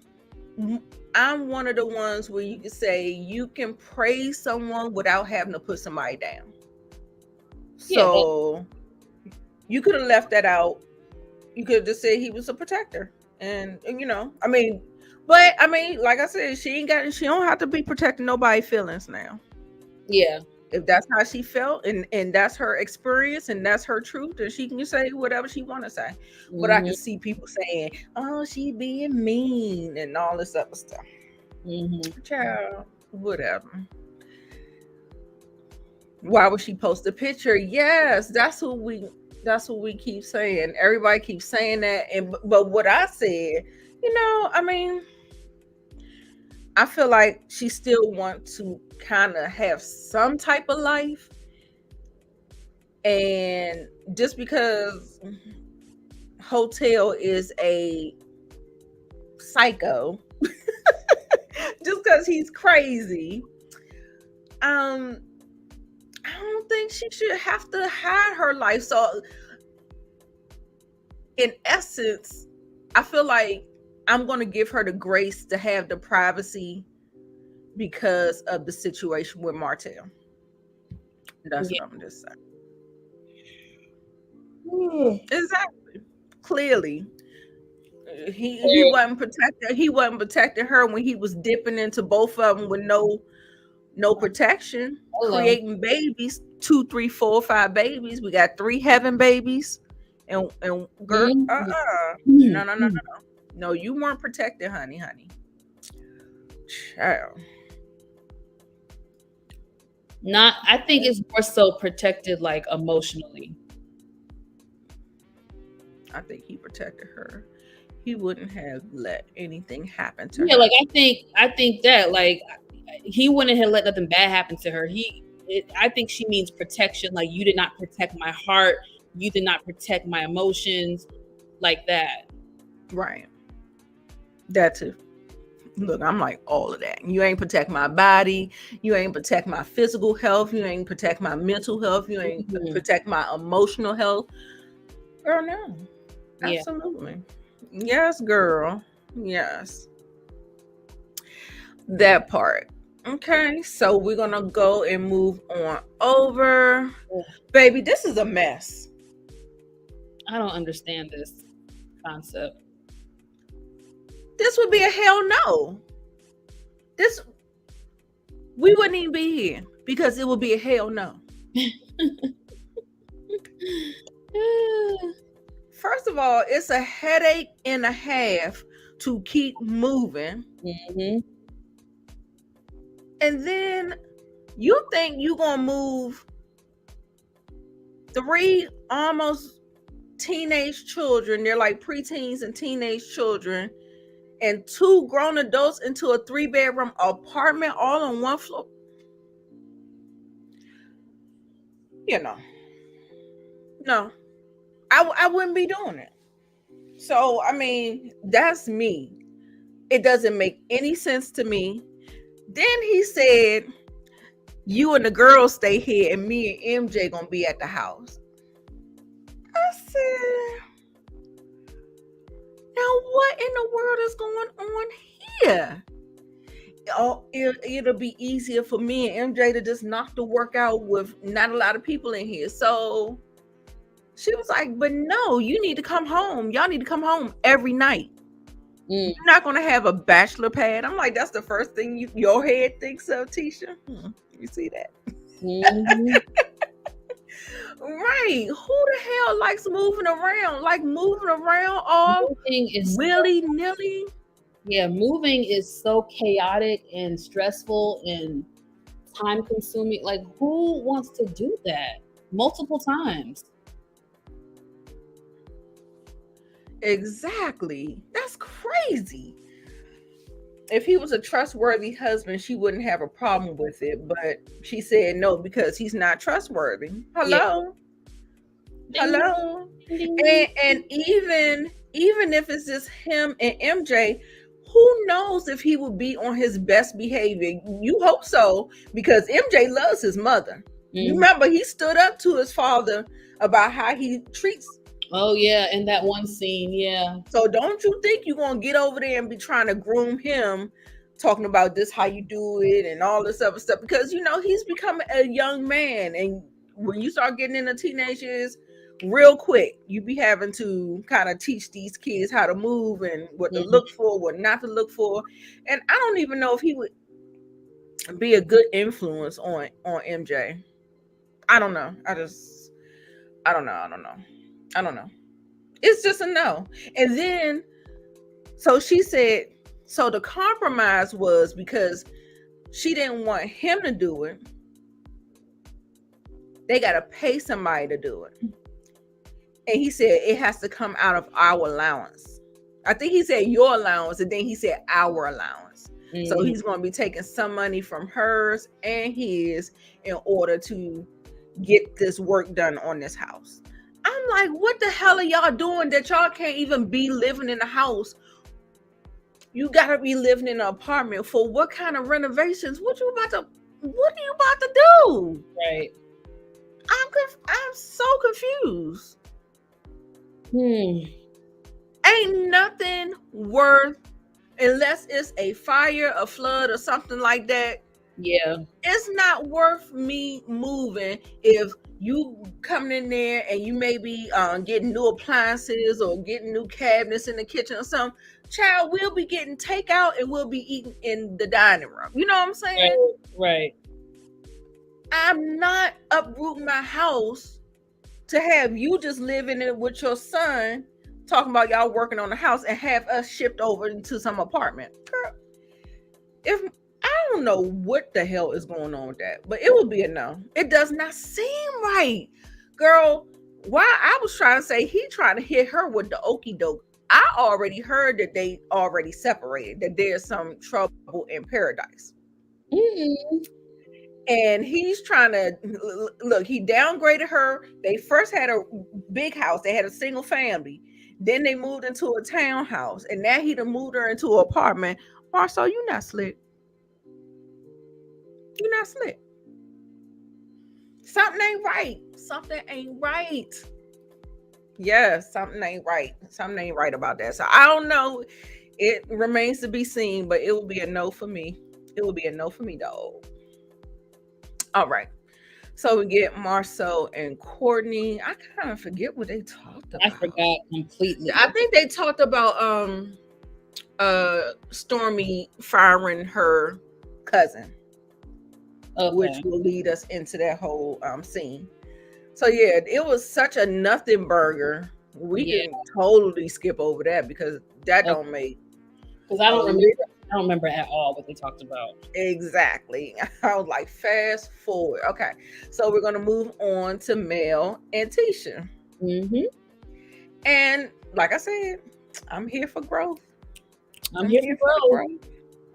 I'm one of the ones where you can say you can praise someone without having to put somebody down. Yeah. So you could have left that out. You could have just said he was a protector, and I mean, but I mean, like I said, she don't have to be protecting nobody's feelings now. Yeah. If that's how she felt, and that's her experience, and that's her truth, then she can say whatever she want to say. But I Hmm. can see people saying, "Oh, she being mean," and all this other stuff. Hmm. Child, whatever. Why would she post a picture? Yes, that's what we keep saying. Everybody keeps saying that, but what I said, I mean, I feel like she still wants to kind of have some type of life, and just because Hotel is a psycho, just because he's crazy, I don't think she should have to hide her life. So in essence, I feel like I'm going to give her the grace to have the privacy because of the situation with Martell. That's Yeah. what I'm just saying. Mm. Exactly. Clearly, he wasn't protecting. He wasn't protecting her when he was dipping into both of them with no protection, Hello. creating babies, 2, 3, 4, 5 babies. We got 3 having babies, and girl, no, no, no, no, no, you weren't protected, honey. Child. Not. I think it's more so protected, like emotionally. I think he protected her. He wouldn't have let anything happen to Yeah, her. like I think that like he wouldn't have let nothing bad happen to her. I think she means protection. Like you did not protect my heart. You did not protect my emotions, like that. Right. That too. Look, I'm like all of that. You ain't protect my body. You ain't protect my physical health. You ain't protect my mental health. You ain't protect my emotional health. Girl, no. Yeah. Absolutely. Yes, girl. Yes. That part. Okay, so we're gonna go and move on over. Baby, this is a mess. I don't understand this concept. This would be a hell no. We wouldn't even be here because it would be a hell no. First of all, it's a headache and a half to keep moving. Mm-hmm. And then you think you're going to move 3 almost teenage children. They're like preteens and teenage children, and 2 grown adults into a 3-bedroom apartment all on one floor. No, I wouldn't be doing it. So, I mean, that's me. It doesn't make any sense to me. Then he said, you and the girls stay here and me and MJ gonna be at the house. I said, now what in the world is going on here? It'll be easier for me and MJ to just knock the work out with not a lot of people in here. So she was like, but no, you need to come home. Y'all need to come home every night. You're not going to have a bachelor pad. I'm like, that's the first thing your head thinks of, Tisha. You see that? Mm-hmm. Right. Who the hell likes moving around? Like moving around all willy-nilly? Yeah, moving is so chaotic and stressful and time consuming. Like, who wants to do that multiple times? Exactly. That's crazy. If he was a trustworthy husband, she wouldn't have a problem with it. But she said no because he's not trustworthy. Hello? Yeah. Hello? And even if it's just him and MJ, who knows if he will be on his best behavior? You hope so, because MJ loves his mother. You remember he stood up to his father about how he treats. Oh yeah, in that one scene, yeah. So don't you think you're gonna get over there and be trying to groom him, talking about this how you do it and all this other stuff? Because he's becoming a young man, and when you start getting into teenage years, real quick, you be having to kind of teach these kids how to move and what to look for, what not to look for. And I don't even know if he would be a good influence on MJ. I don't know. I don't know. It's just a no. And then, so she said, so the compromise was because she didn't want him to do it. They got to pay somebody to do it. And he said it has to come out of our allowance. I think he said your allowance, and then he said our allowance. So he's going to be taking some money from hers and his in order to get this work done on this house. I'm like, what the hell are y'all doing that y'all can't even be living in a house? You got to be living in an apartment for what kind of renovations? What are you about to do? Right. I'm so confused. Ain't nothing worth, unless it's a fire, a flood, or something like that. Yeah. It's not worth me moving if you coming in there and you may be getting new appliances or getting new cabinets in the kitchen or something. Child, we'll be getting takeout and we'll be eating in the dining room. You know what I'm saying? Right. I'm not uprooting my house to have you just living in it with your son, talking about y'all working on the house, and have us shipped over into some apartment. Girl, if I don't know what the hell is going on with that, but it would be a no. It does not seem right. Girl, why I was trying to say he trying to hit her with the okie doke. I already heard that they already separated, that there's some trouble in paradise. And he's trying to look, he downgraded her. They first had a big house, they had a single family, then they moved into a townhouse, and now he done moved her into an apartment. Marcel, you not slick. You're not slick. Something ain't right. Something ain't right. Yes, something ain't right. Something ain't right about that. So I don't know. It remains to be seen, but it will be a no for me. It will be a no for me, dog. All right. So we get Marcel and Courtney. I kind of forget what they talked about. I forgot completely. I think they talked about Stormy firing her cousin. Okay. Which will lead us into that whole scene. So yeah, it was such a nothing burger. We can totally skip over that because that don't make. Because I don't remember at all what they talked about. Exactly. I was like, fast forward. Okay, so we're gonna move on to Mel and Tisha. And like I said, I'm here for growth. I'm here for growth.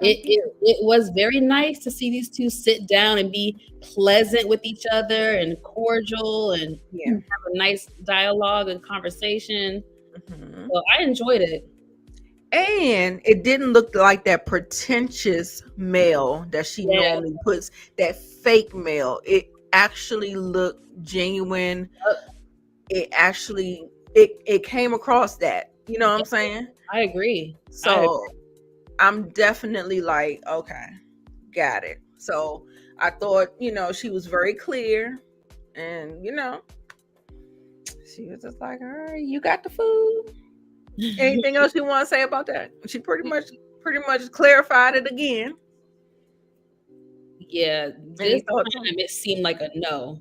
It was very nice to see these two sit down and be pleasant with each other and cordial and have a nice dialogue and conversation. So I enjoyed it. And it didn't look like that pretentious Mel that she normally puts, that fake Mel. It actually looked genuine. It actually, it came across that. You know what I'm saying? I agree. So I'm definitely like, okay, got it. So I thought, she was very clear, and she was just like, all right, you got the food. Anything else you want to say about that? She pretty much clarified it again. Yeah, this time it seemed like a no.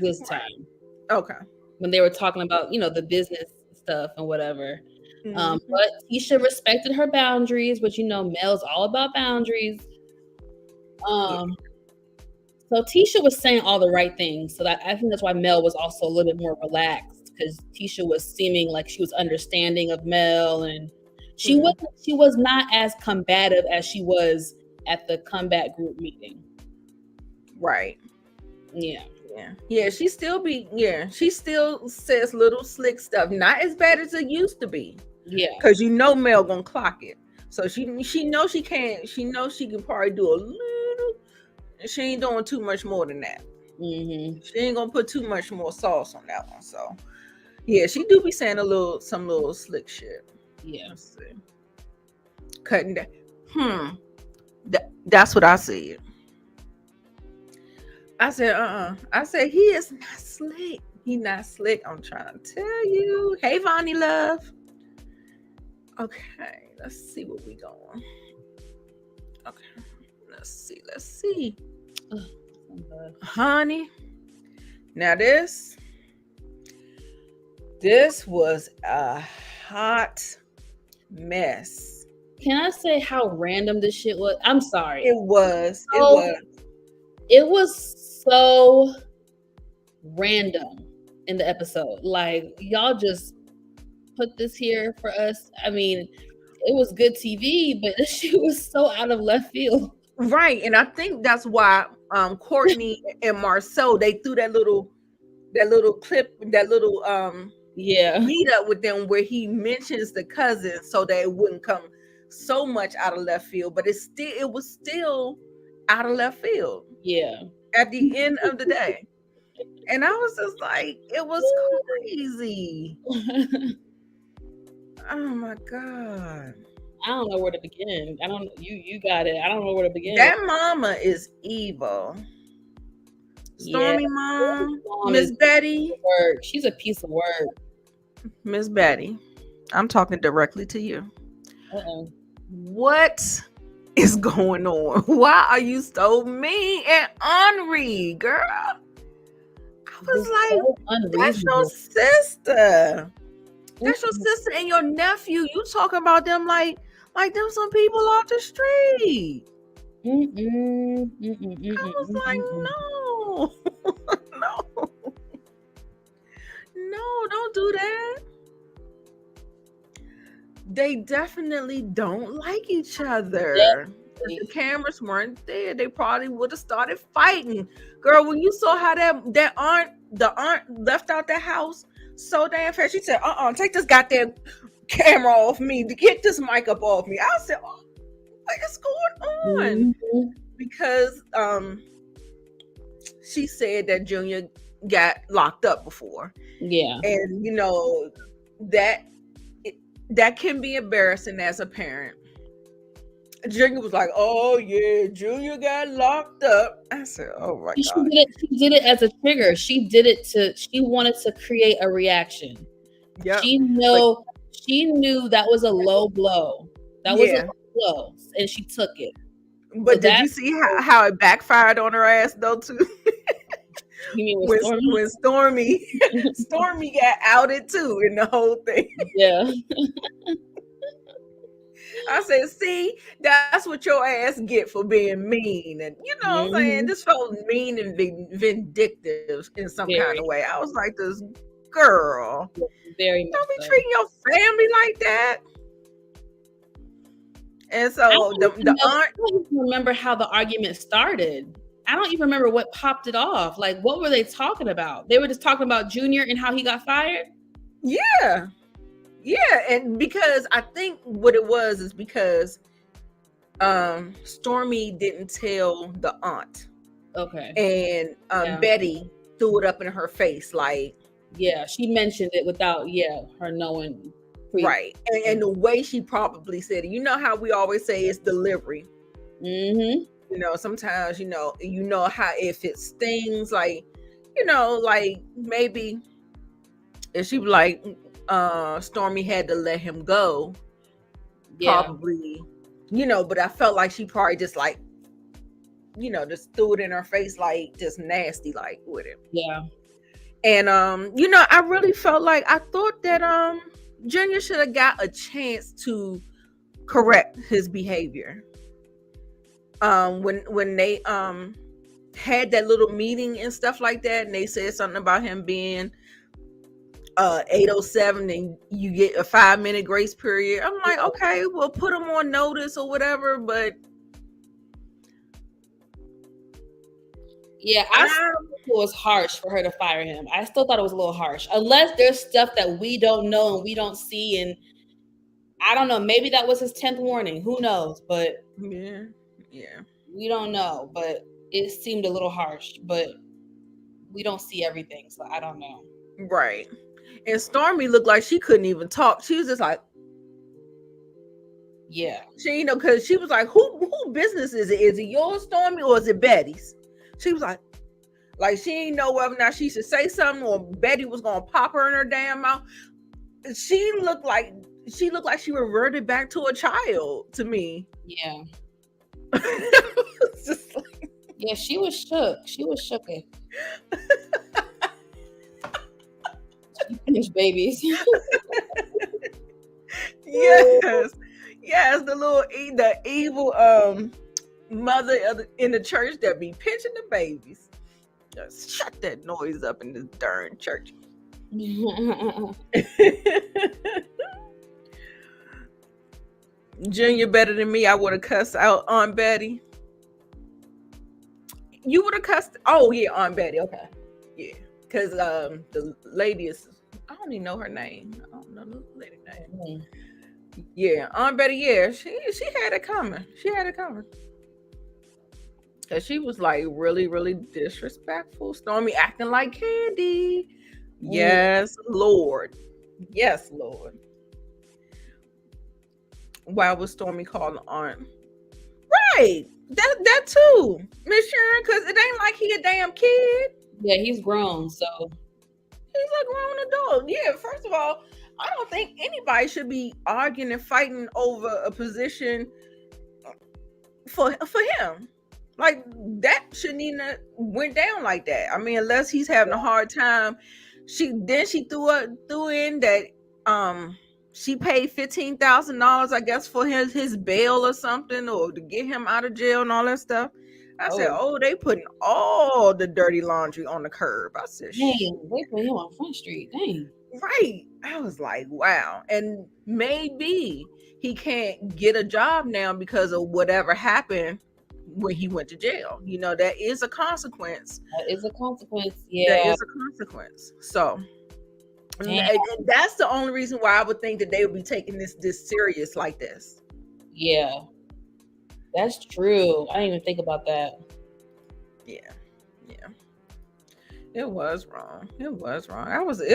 This time. Okay. When they were talking about, the business stuff and whatever. But Tisha respected her boundaries, which Mel's all about boundaries. So Tisha was saying all the right things. So that I think that's why Mel was also a little bit more relaxed, because Tisha was seeming like she was understanding of Mel, and she was not as combative as she was at the combat group meeting. Right. Yeah. She still says little slick stuff, not as bad as it used to be. Yeah. Because Mel gonna clock it. So she knows she can probably do a little. She ain't doing too much more than that. Mm-hmm. She ain't gonna put too much more sauce on that one. So yeah, she do be saying some little slick shit. Yeah. Let's see. Cutting down. That's what I said. I said he is not slick. He not slick. I'm trying to tell you. Hey, Vonnie love. Okay, let's see what we going. Okay, let's see. Honey. Now this was a hot mess. Can I say how random this shit was? I'm sorry. It was so random in the episode. Like, y'all just put this here for us. I mean, it was good TV, but this shit was so out of left field. Right. And I think that's why Courtney and Marcel, they threw that little clip, that little meet up with them where he mentions the cousin so that it wouldn't come so much out of left field, but it was still out of left field. Yeah. At the end of the day. And I was just like, it was crazy. Oh my God. I don't know where to begin. You got it. I don't know where to begin. That mama is evil. Stormy mom, Miss Betty. She's a piece of work. Miss Betty, I'm talking directly to you. Uh-oh. What is going on? Why are you so mean and ornery, girl? I was like, that's your sister. That's your sister and your nephew. You talking about them like them some people off the street. I was like, no. No, don't do that. They definitely don't like each other. If the cameras weren't there, they probably would have started fighting. Girl, when you saw how the aunt left out the house so damn fast, she said, take this goddamn camera off me, to get this mic up off me. I said, what is going on? Mm-hmm. Because she said that Junior got locked up before. Yeah. And that can be embarrassing as a parent. Junior was like, oh yeah, Junior got locked up. I said, oh my God. She did it as a trigger. She wanted to create a reaction. Yep. She knew that was a low blow. That was a low blow, and she took it. But did you see how it backfired on her ass though too? You mean when Stormy got outed too in the whole thing. Yeah. I said, see, that's what your ass get for being mean. And you know what I'm saying? This felt mean and vindictive in some kind of way. I was like, this girl, don't be treating your family like that. And so I don't even remember how the argument started. I don't even remember what popped it off. Like, what were they talking about? They were just talking about Junior and how he got fired? Yeah. Yeah, and because I think what it was is because Stormy didn't tell the aunt. Okay. And Betty threw it up in her face like. Yeah, she mentioned it without her knowing. Right. And the way she probably said it. You know how we always say it's delivery. Mm-hmm. You know, sometimes, you know how if it stings, like, like maybe if she was like, Stormy had to let him go, probably, but I felt like she probably just like, just threw it in her face, like just nasty, like with it. Yeah. And, I really felt like, I thought that, Junior should have got a chance to correct his behavior. When they, had that little meeting and stuff like that, and they said something about him being 807 and you get a 5-minute grace period. I'm like, okay, we'll put him on notice or whatever, but Yeah, I still think it was harsh for her to fire him. I still thought it was a little harsh. Unless there's stuff that we don't know and we don't see, and I don't know, maybe that was his 10th warning. Who knows? But yeah. we don't know. But it seemed a little harsh. But we don't see everything, so I don't know. Right. And Stormy looked like she couldn't even talk. She was just like, yeah. She, because she was like, who business is it? Is it yours, Stormy, or is it Betty's? She was like she didn't know whether or not she should say something or Betty was gonna pop her in her damn mouth. She looked like she reverted back to a child to me. Yeah. Just like, yeah, she was shook. She was shooken. She finished babies. Yes, the evil mother in the church that be pinching the babies. Just shut that noise up in this darn church. Junior better than me. I would have cussed out Aunt Betty. You would have cussed. Oh yeah, Aunt Betty. Okay, yeah, because the lady is. I don't even know her name. I don't know the lady name. Mm-hmm. Yeah, Aunt Betty. Yeah, she had it coming. She had it coming. Cause she was like really, really disrespectful. Stormy acting like Candy. Yes, Lord. Yes, Lord. Why was Stormy calling Aunt? Right. That too, Miss Sharon. Cause it ain't like he a damn kid. Yeah, he's grown, so he's a grown adult. Yeah. First of all, I don't think anybody should be arguing and fighting over a position for him. Like that shouldn't even went down like that. I mean, unless he's having a hard time. She threw in that she paid $15,000, I guess, for his bail or something, or to get him out of jail and all that stuff. I said, they putting all the dirty laundry on the curb. I said, dang, they put him on Front Street. Dang. Right. I was like, wow. And maybe he can't get a job now because of whatever happened when he went to jail. That is a consequence. That is a consequence. Yeah. That is a consequence. So and that's the only reason why I would think that they would be taking this serious like this. Yeah. That's true. I didn't even think about that. Yeah. It was wrong. It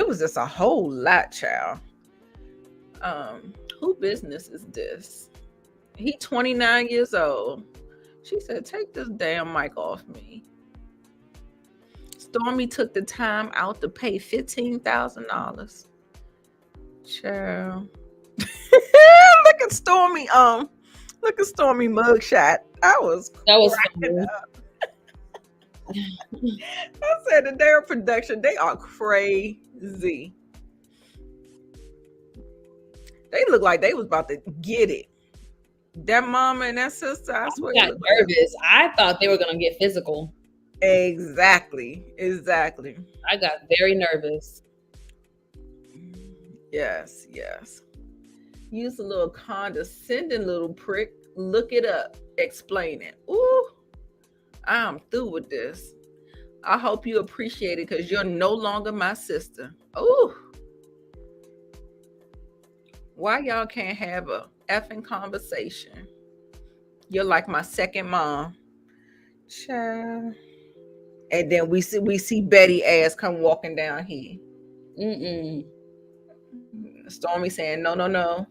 was just a whole lot, child. Who business is this? He 29 years old. She said, take this damn mic off me. Stormy took the time out to pay $15,000. Child. Look at Stormy. Look at Stormy mugshot. That was cracking up. I said that their production, they are crazy. They look like they was about to get it. That mama and that sister, I swear. I got nervous. I thought they were gonna get physical. Exactly. I got very nervous. Yes. Use a little condescending little prick. Look it up. Explain it. Ooh, I'm through with this. I hope you appreciate it because you're no longer my sister. Ooh. Why y'all can't have a effing conversation? You're like my second mom. Child. And then we see Betty ass come walking down here. Stormy saying no.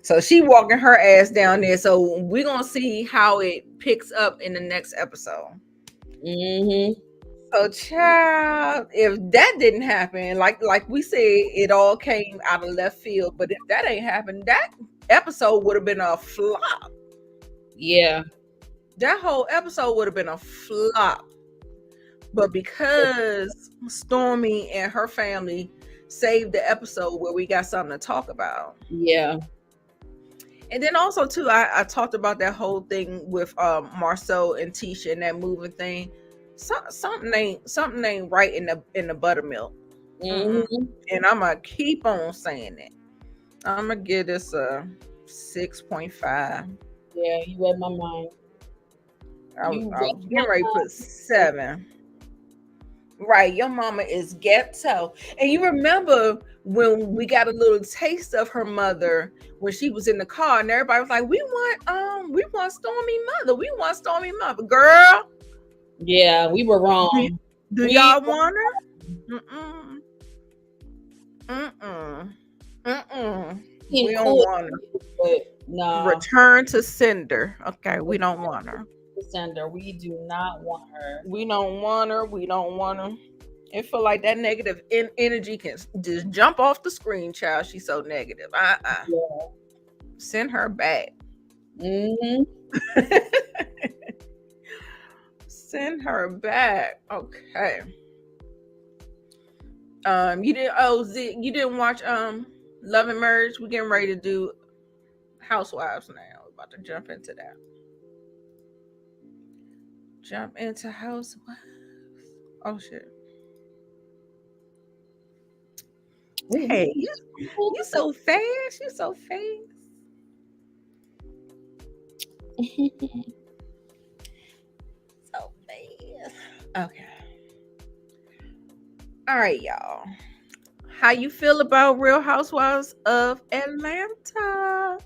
So she walking her ass down there. So we're gonna see how it picks up in the next episode. So child, if that didn't happen, like we said, it all came out of left field. But if that ain't happened, that episode would have been a flop. Yeah. That whole episode would have been a flop. But because Stormy and her family saved the episode where we got something to talk about. Yeah. And then also too, I talked about that whole thing with Marceau and Tisha and that moving thing. Something ain't right in the buttermilk. And I'm gonna keep on saying it. I'm gonna give this a 6.5. Yeah, you read my mind. I was You getting ready to put 7. Right, your mama is ghetto. And you remember when we got a little taste of her mother when she was in the car, and everybody was like, we want Stormy mother. We want Stormy mother. Girl, Yeah, we were wrong. do y'all want her? Mm-mm. Mm-mm. Mm-mm. We don't Cool, want her. but no. Return to sender. Okay, we don't want her. Sender. We do not want her. We don't want her. We don't want her. It feel like that negative energy can just jump off the screen, child. She's so negative. Yeah. Send her back. Mm-hmm. Send her back. Okay. You didn't watch Love and Merge? We're getting ready to do Housewives now. We're about to jump into that. Jump into Housewives. Oh shit. Hey, you so fast. You so fast. So fast. Okay. All right, y'all. How you feel about Real Housewives of Atlanta?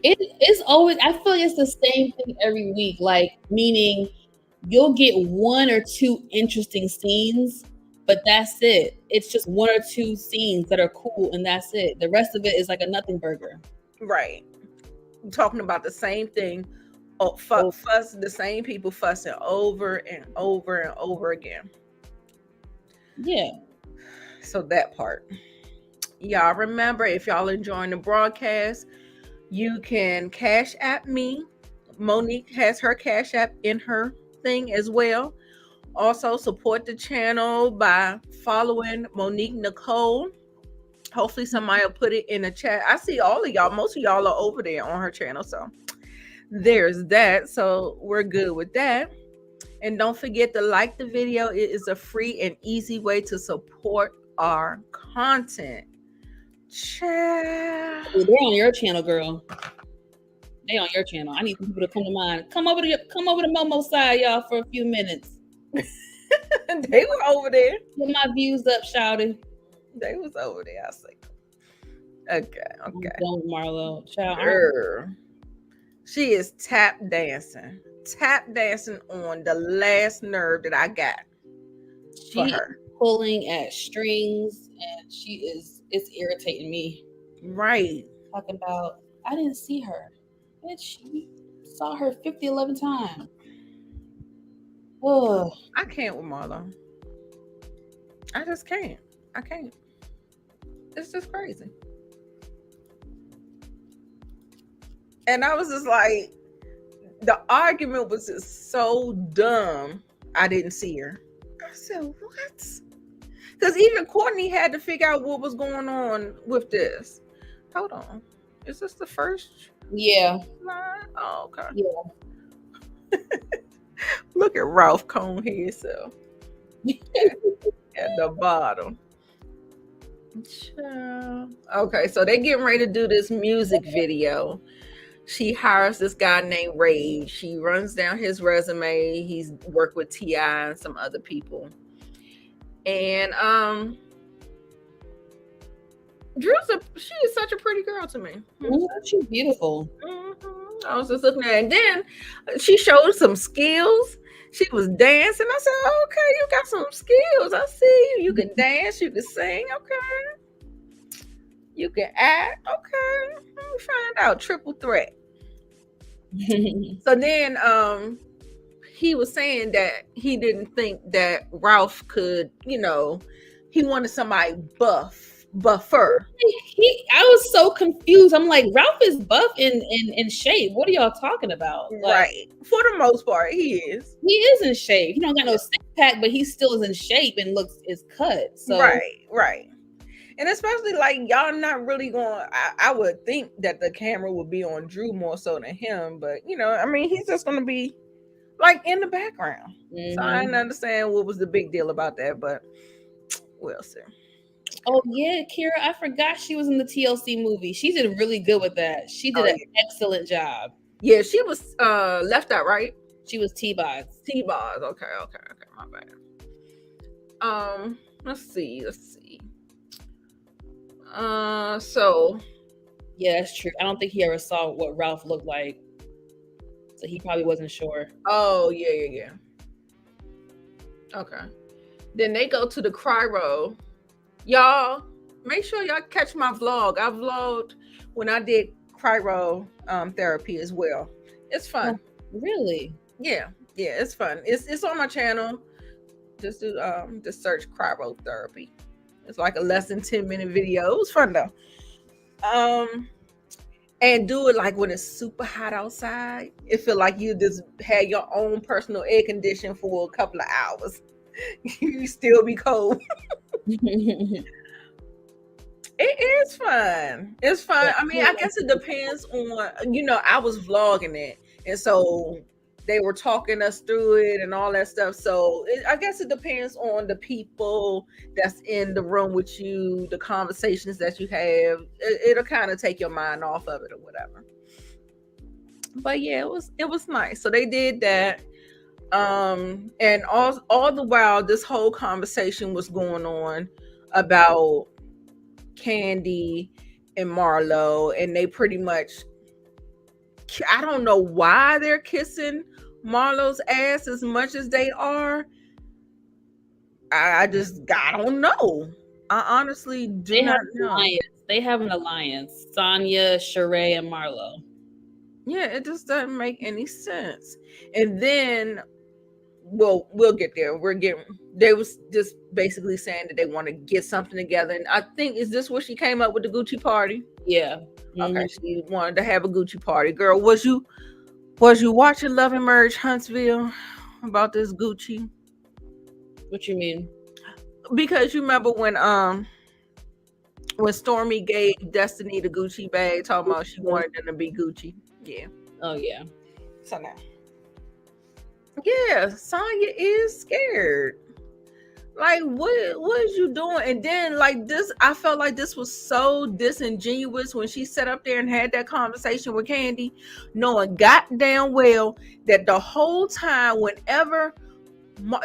It's always, I feel like it's the same thing every week. Like, meaning you'll get 1 or 2 interesting scenes, but that's it. It's just 1 or 2 scenes that are cool, and that's it. The rest of it is like a nothing burger. Right. I'm talking about the same thing. Fuss, the same people fussing over and over and over again. Yeah. So that part. Y'all remember, if y'all enjoying the broadcast, you can Cash App me. Monique has her Cash App in her thing as well. Also support the channel by following Monique Nicole. Hopefully somebody will put it in the chat. I see all of y'all. Most of y'all are over there on her channel. So there's that. So we're good with that. And don't forget to like the video. It is a free and easy way to support our content. They're on your channel, girl. They on your channel. I need some people to come to mine. Come over to Momo side, y'all, for a few minutes. They were over there. Get my views up, shouting. They was over there. I say, okay. I'm done with Marlo. Child, girl, she is tap dancing on the last nerve that I got. She is pulling at strings, and it's irritating me. Right. Talking about, I didn't see her. Bitch, you saw her 11 times. Oh, I can't with Marlo. I just can't. I can't. It's just crazy. And I was just like, the argument was just so dumb. I didn't see her. I said, what? Because even Courtney had to figure out what was going on with this. Hold on. Is this the first? Yeah. Line? Oh, okay. Yeah. Look at Ralph Cone here himself. At the bottom. Okay, so they're getting ready to do this music video. She hires this guy named Rage. She runs down his resume. He's worked with T.I. and some other people. And she is such a pretty girl to me. She's beautiful. Mm-hmm. I was just looking at her. And then she showed some skills. She was dancing. I said, oh, okay, you got some skills. I see you. You can dance. You can sing. Okay. You can act. Okay. Let me find out. Triple threat. So then he was saying that he didn't think that Ralph could, he wanted somebody buffer. I was so confused. I'm like, Ralph is buff in shape. What are y'all talking about? Like, right. For the most part, he is. He is in shape. He don't got no six pack, but he still is in shape and is cut. So right. And especially like y'all not really going. I would think that the camera would be on Drew more so than him, but he's just going to be like in the background. Mm-hmm. So I didn't understand what was the big deal about that, but we'll see. Oh yeah, Kira, I forgot she was in the TLC movie. She did really good with that. She did Oh, an excellent job. Yeah, she was left out, right? She was T-Boz. T-Boz. Okay, my bad. Let's see. So Yeah, that's true. I don't think he ever saw what Ralph looked like, so he probably wasn't sure. oh yeah. Okay. Then they go to the cryo. Y'all, make sure y'all catch my vlog. I vlogged when I did cryo therapy as well. It's fun. Oh, really? Yeah, it's fun. It's on my channel. Just do just search cryotherapy. It's like a less than 10-minute video. It was fun though. And do it like when it's super hot outside. It feel like you just had your own personal air condition for a couple of hours. You still be cold. It is fun. It's fun. I mean, I guess it depends on, I was vlogging it. And so they were talking us through it and all that stuff. So I guess it depends on the people that's in the room with you, the conversations that you have. It'll kind of take your mind off of it or whatever. But yeah, it was nice. So they did that. And all the while this whole conversation was going on about Candy and Marlo, and they pretty much, I don't know why they're kissing Marlo's ass as much as they are. I don't know. I honestly do not know. They have an alliance. Sonya, Sheree, and Marlo. Yeah, it just doesn't make any sense. And then we'll get there. They was just basically saying that they want to get something together. And I think, is this where she came up with the Gucci party? Yeah. Okay, she wanted to have a Gucci party. Girl, was you watching Love and Merge Huntsville about this Gucci? What you mean? Because you remember when Stormy gave Destiny the Gucci bag, talking about she wanted them to be Gucci. Yeah. Oh yeah. So now, yeah, Sonya is scared. Like, what is you doing? And then, like, this, I felt like this was so disingenuous when she sat up there and had that conversation with Candy, knowing goddamn well that the whole time, whenever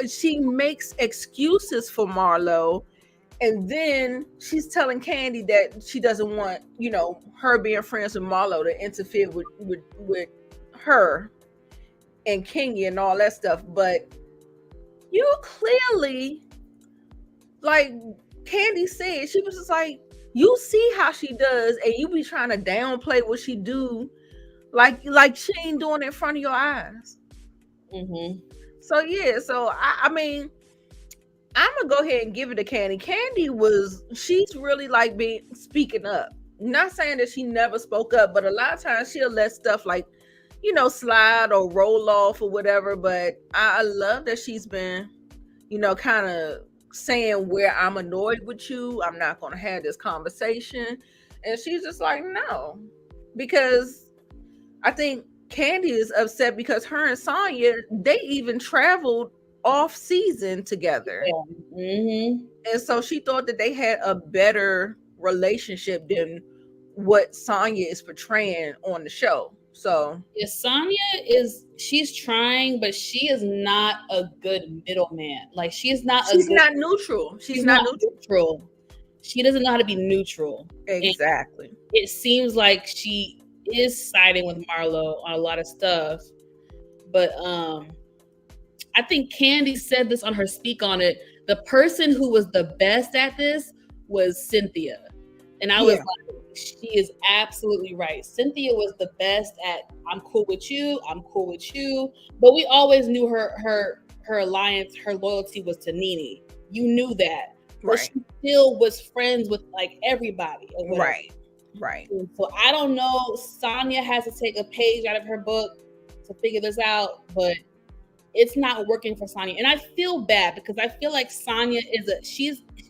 she makes excuses for Marlo, and then she's telling Candy that she doesn't want, her being friends with Marlo to interfere with her and Kenya and all that stuff. But you clearly, like Candy said, she was just like, you see how she does, and you be trying to downplay what she do, like she ain't doing it in front of your eyes. Mm-hmm. So yeah, I mean, I'm gonna go ahead and give it to Candy. Candy she's really like speaking up. Not saying that she never spoke up, but a lot of times she'll let stuff like, slide or roll off or whatever. But I love that she's been, kind of saying where I'm annoyed with you. I'm not going to have this conversation. And she's just like, no, because I think Candy is upset because her and Sonya, they even traveled off season together. Yeah. Mm-hmm. And so she thought that they had a better relationship than what Sonya is portraying on the show. So yeah, Sonya she's trying, but she is not a good middleman. Like she's not neutral. She's not neutral. She doesn't know how to be neutral. Exactly. And it seems like she is siding with Marlo on a lot of stuff. But I think Candy said this on her Speak On It. The person who was the best at this was Cynthia. And I was like, she is absolutely right. Cynthia was the best at, I'm cool with you. But we always knew her alliance, her loyalty was to Nene. You knew that. But she still was friends with like everybody. Right. So I don't know. Sonya has to take a page out of her book to figure this out, but it's not working for Sonya. And I feel bad because I feel like Sonya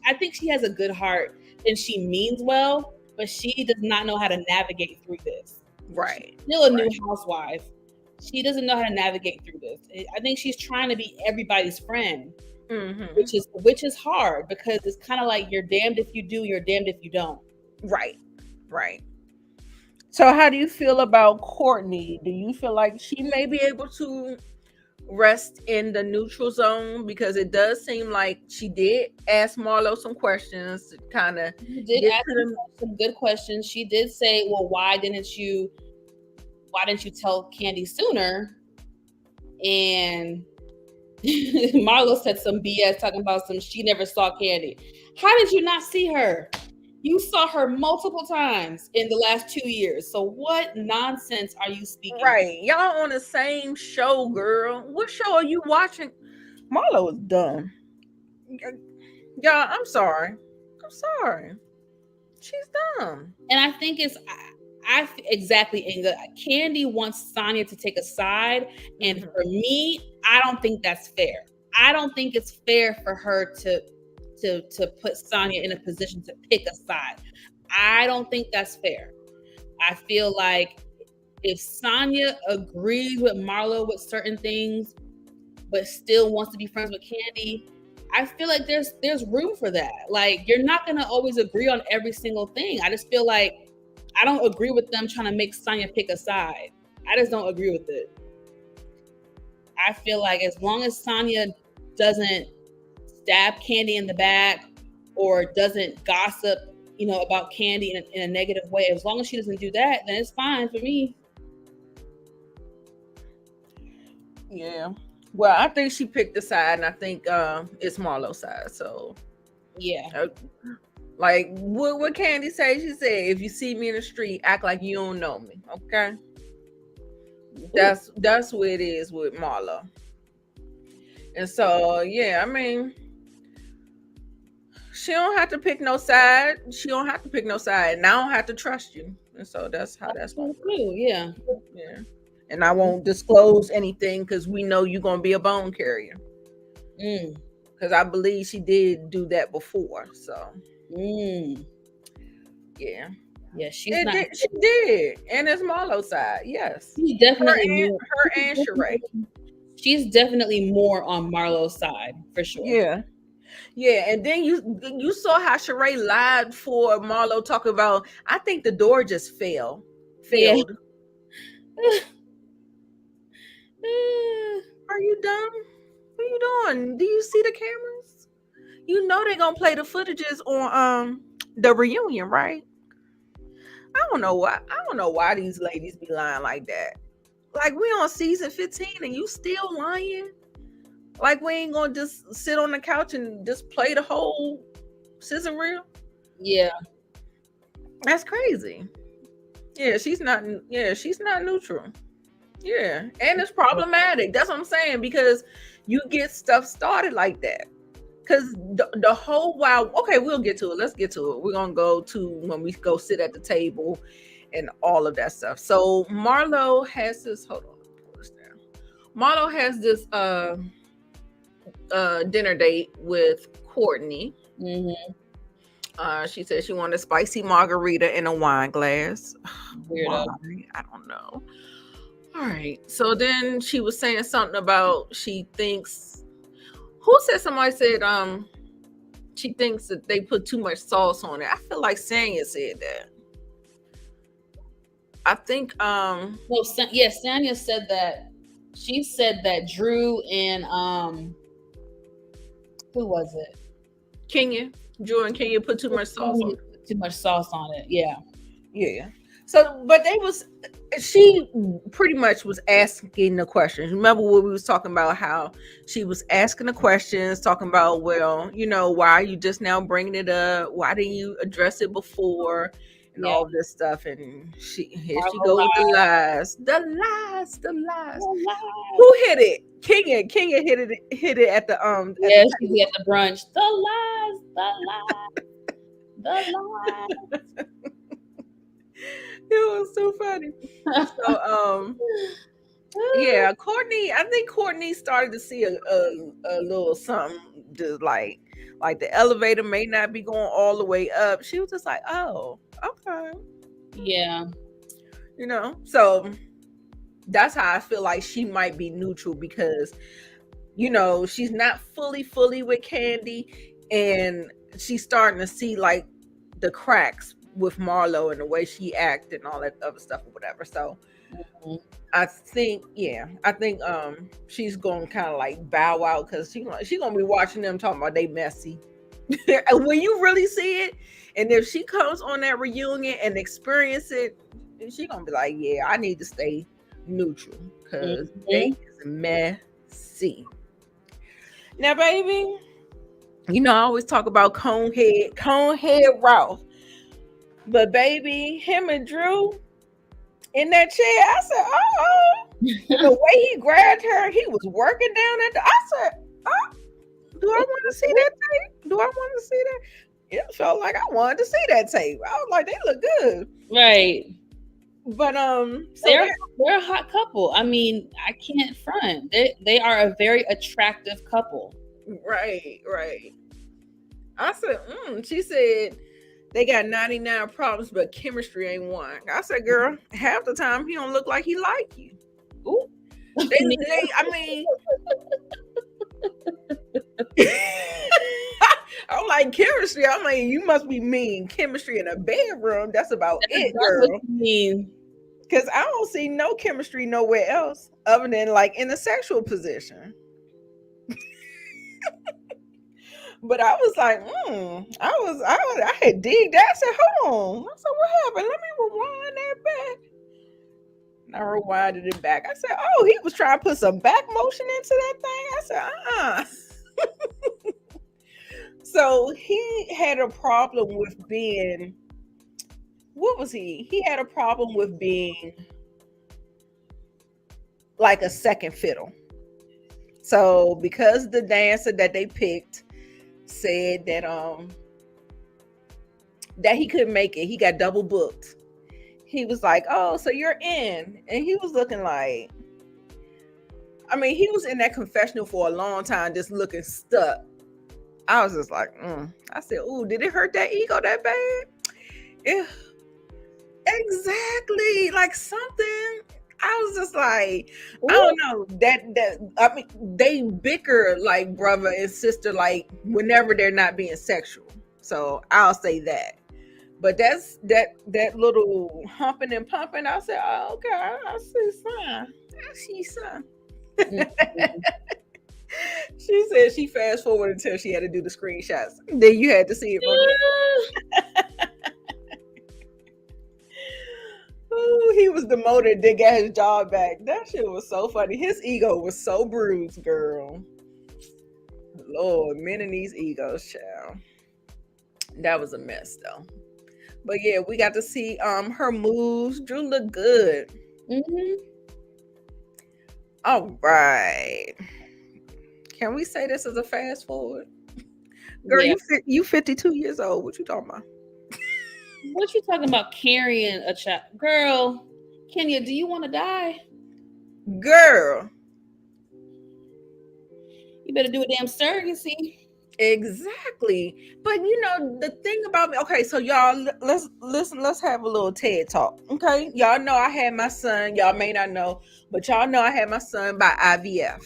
I think she has a good heart and she means well, but she does not know how to navigate through this. Right. She's still a new housewife. She doesn't know how to navigate through this. I think she's trying to be everybody's friend. which is hard because it's kind of like you're damned if you do, you're damned if you don't. Right. So how do you feel about Courtney? Do you feel like she may be able to rest in the neutral zone? Because it does seem like she did ask Marlo some questions to kind of did ask some good questions. She did say, well, why didn't you tell Candy sooner? And Marlo said some BS talking about she never saw Candy. How did you not see her? You saw her multiple times in the last 2 years. So what nonsense are you speaking? Right. Y'all on the same show, girl. What show are you watching? Marlo is dumb. Y'all, I'm sorry. She's dumb. And I think exactly, Inga. Candy wants Sonia to take a side. And for me, I don't think that's fair. I don't think it's fair for her to put Sonia in a position to pick a side. I don't think that's fair. I feel like if Sonia agrees with Marlo with certain things, but still wants to be friends with Candy, I feel like there's room for that. Like, you're not gonna always agree on every single thing. I just feel like I don't agree with them trying to make Sonia pick a side. I just don't agree with it. I feel like as long as Sonia doesn't stab Candy in the back or doesn't gossip, about Candy in a negative way, as long as she doesn't do that, then it's fine for me. Yeah. Well, I think she picked a side, and I think it's Marlo's side. So, yeah. Like what Candy say? She said, "If you see me in the street, act like you don't know me." Okay. That's what it is with Marlo. And so, yeah, I mean, she don't have to pick no side. And I don't have to trust you. And so that's how that's going to do. Yeah. And I won't disclose anything because we know you're going to be a bone carrier. Because I believe she did do that before. So. Yeah. Yeah, she did. And it's Marlo's side. Yes. She's definitely her and Sheree. She's definitely more on Marlo's side for sure. Yeah. Yeah, and then you saw how Sheree lied for Marlo talking about, I think the door just failed. Yeah. Are you dumb? What are you doing? Do you see the cameras? You know they're gonna play the footages on the reunion, right? I don't know why these ladies be lying like that. Like, we on season 15 and you still lying? Like, we ain't gonna just sit on the couch and just play the whole sizzle reel? Yeah. That's crazy. Yeah, she's not neutral. Yeah. And it's problematic. That's what I'm saying, because you get stuff started like that. Because the whole while, okay, we'll get to it. Let's get to it. We're gonna go to when we go sit at the table and all of that stuff. So Marlo has this, hold on, pull this down. Marlo has this dinner date with Courtney. She said she wanted a spicy margarita in a wine glass. Weirdo. Why? I don't know. All right. So then she was saying something about she thinks. Who said? Somebody said she thinks that they put too much sauce on it. I feel like Sanya said that. I think Sanya said that. She said that Drew and who was it? Drew and Kenya put too much sauce on it. Too much sauce on it. Yeah. Yeah. So, but she pretty much was asking the questions. Remember what we was talking about, how she was asking the questions, talking about, well, why are you just now bringing it up? Why didn't you address it before? And all this stuff. And she goes with the lies. The lies. Who hit it? Kenya hit it at the she at the brunch. The lies. It was so funny. So yeah, Courtney, I think Courtney started to see a little something, just like the elevator may not be going all the way up. She was just like, oh, okay. Yeah. So that's how I feel like she might be neutral, because you know, she's not fully with Candy, and she's starting to see like the cracks with Marlo and the way she act and all that other stuff or whatever. So Mhm. I think, yeah, I think she's gonna kind of like bow out because she gonna be watching them talking about they messy. And when you really see it, and if she comes on that reunion and experience it, she gonna be like, yeah, I need to stay neutral because they Mhm. is messy. Now, baby, you know I always talk about Conehead Ralph, but baby, him and Drew in that chair, I said, oh, the way he grabbed her, he was working down at the. I said, oh, do I want to see that tape? Do I want to see that? It felt like I wanted to see that tape. I was like, they look good. Right. But so They're a hot couple. I mean, I can't front. They are a very attractive couple. right. I said, she said they got 99 problems, but chemistry ain't one. I said, girl, half the time he don't look like he like you. Ooh. I mean, I'm like chemistry. I'm like, you must be mean chemistry in a bedroom. That's about it, That's girl. what you mean. Because I don't see no chemistry nowhere else other than like in a sexual position. But I was like, I had digged that. I said, hold on. I said, what happened? Let me rewind that back. And I rewinded it back. I said, oh, he was trying to put some back motion into that thing. I said, So he had a problem with being, what was he? He had a problem with being like a second fiddle. So because the dancer that they picked said that he couldn't make it, he got double booked. He was like, oh, so you're in. And he was looking like, I mean, he was in that confessional for a long time, just looking stuck. I was just like, I said, ooh, did it hurt that ego that bad? Yeah, exactly. Like something. I was just like, Ooh. I don't know. That I mean, they bicker like brother and sister, like whenever they're not being sexual. So I'll say that. But that's that little humping and pumping. I said, oh, okay, I see son. I see son. Mhm. She said she fast forwarded until she had to do the screenshots. Then you had to see it, Monique. Oh, he was demoted, then got his job back. That shit was so funny. His ego was so bruised, girl. Lord, men in these egos, child. That was a mess, though. But yeah, we got to see her moves. Drew looked good. Mhm. All right. Can we say this is a fast forward? Girl, Yeah. you 52 years old. What you talking about? What you talking about carrying a child? Girl, Kenya, do you want to die? Girl. You better do a damn surrogacy. Exactly. But you know the thing about me, okay, so y'all let's listen, let's have a little TED talk. Okay. Y'all know I had my son. Y'all may not know, but y'all know I had my son by IVF.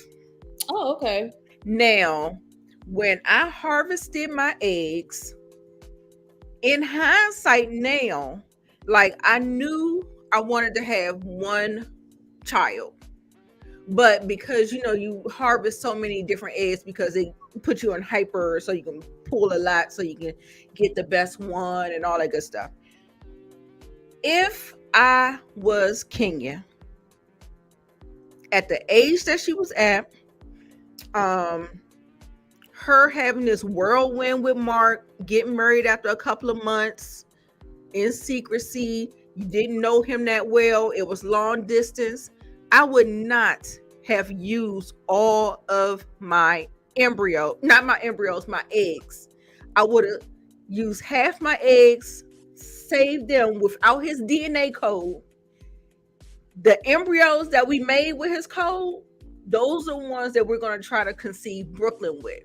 Oh, okay. Now, when I harvested my eggs, in hindsight now, like I knew I wanted to have one child. But because you know you harvest so many different eggs because it put you in hyper so you can pull a lot so you can get the best one and all that good stuff. If I was Kenya at the age that she was at, her having this whirlwind with Mark, getting married after a couple of months in secrecy, you didn't know him that well, it was long distance, I would not have used all of my not my embryos, my eggs. I would have used half my eggs, saved them without his DNA code. The embryos that we made with his code, those are ones that we're going to try to conceive Brooklyn with.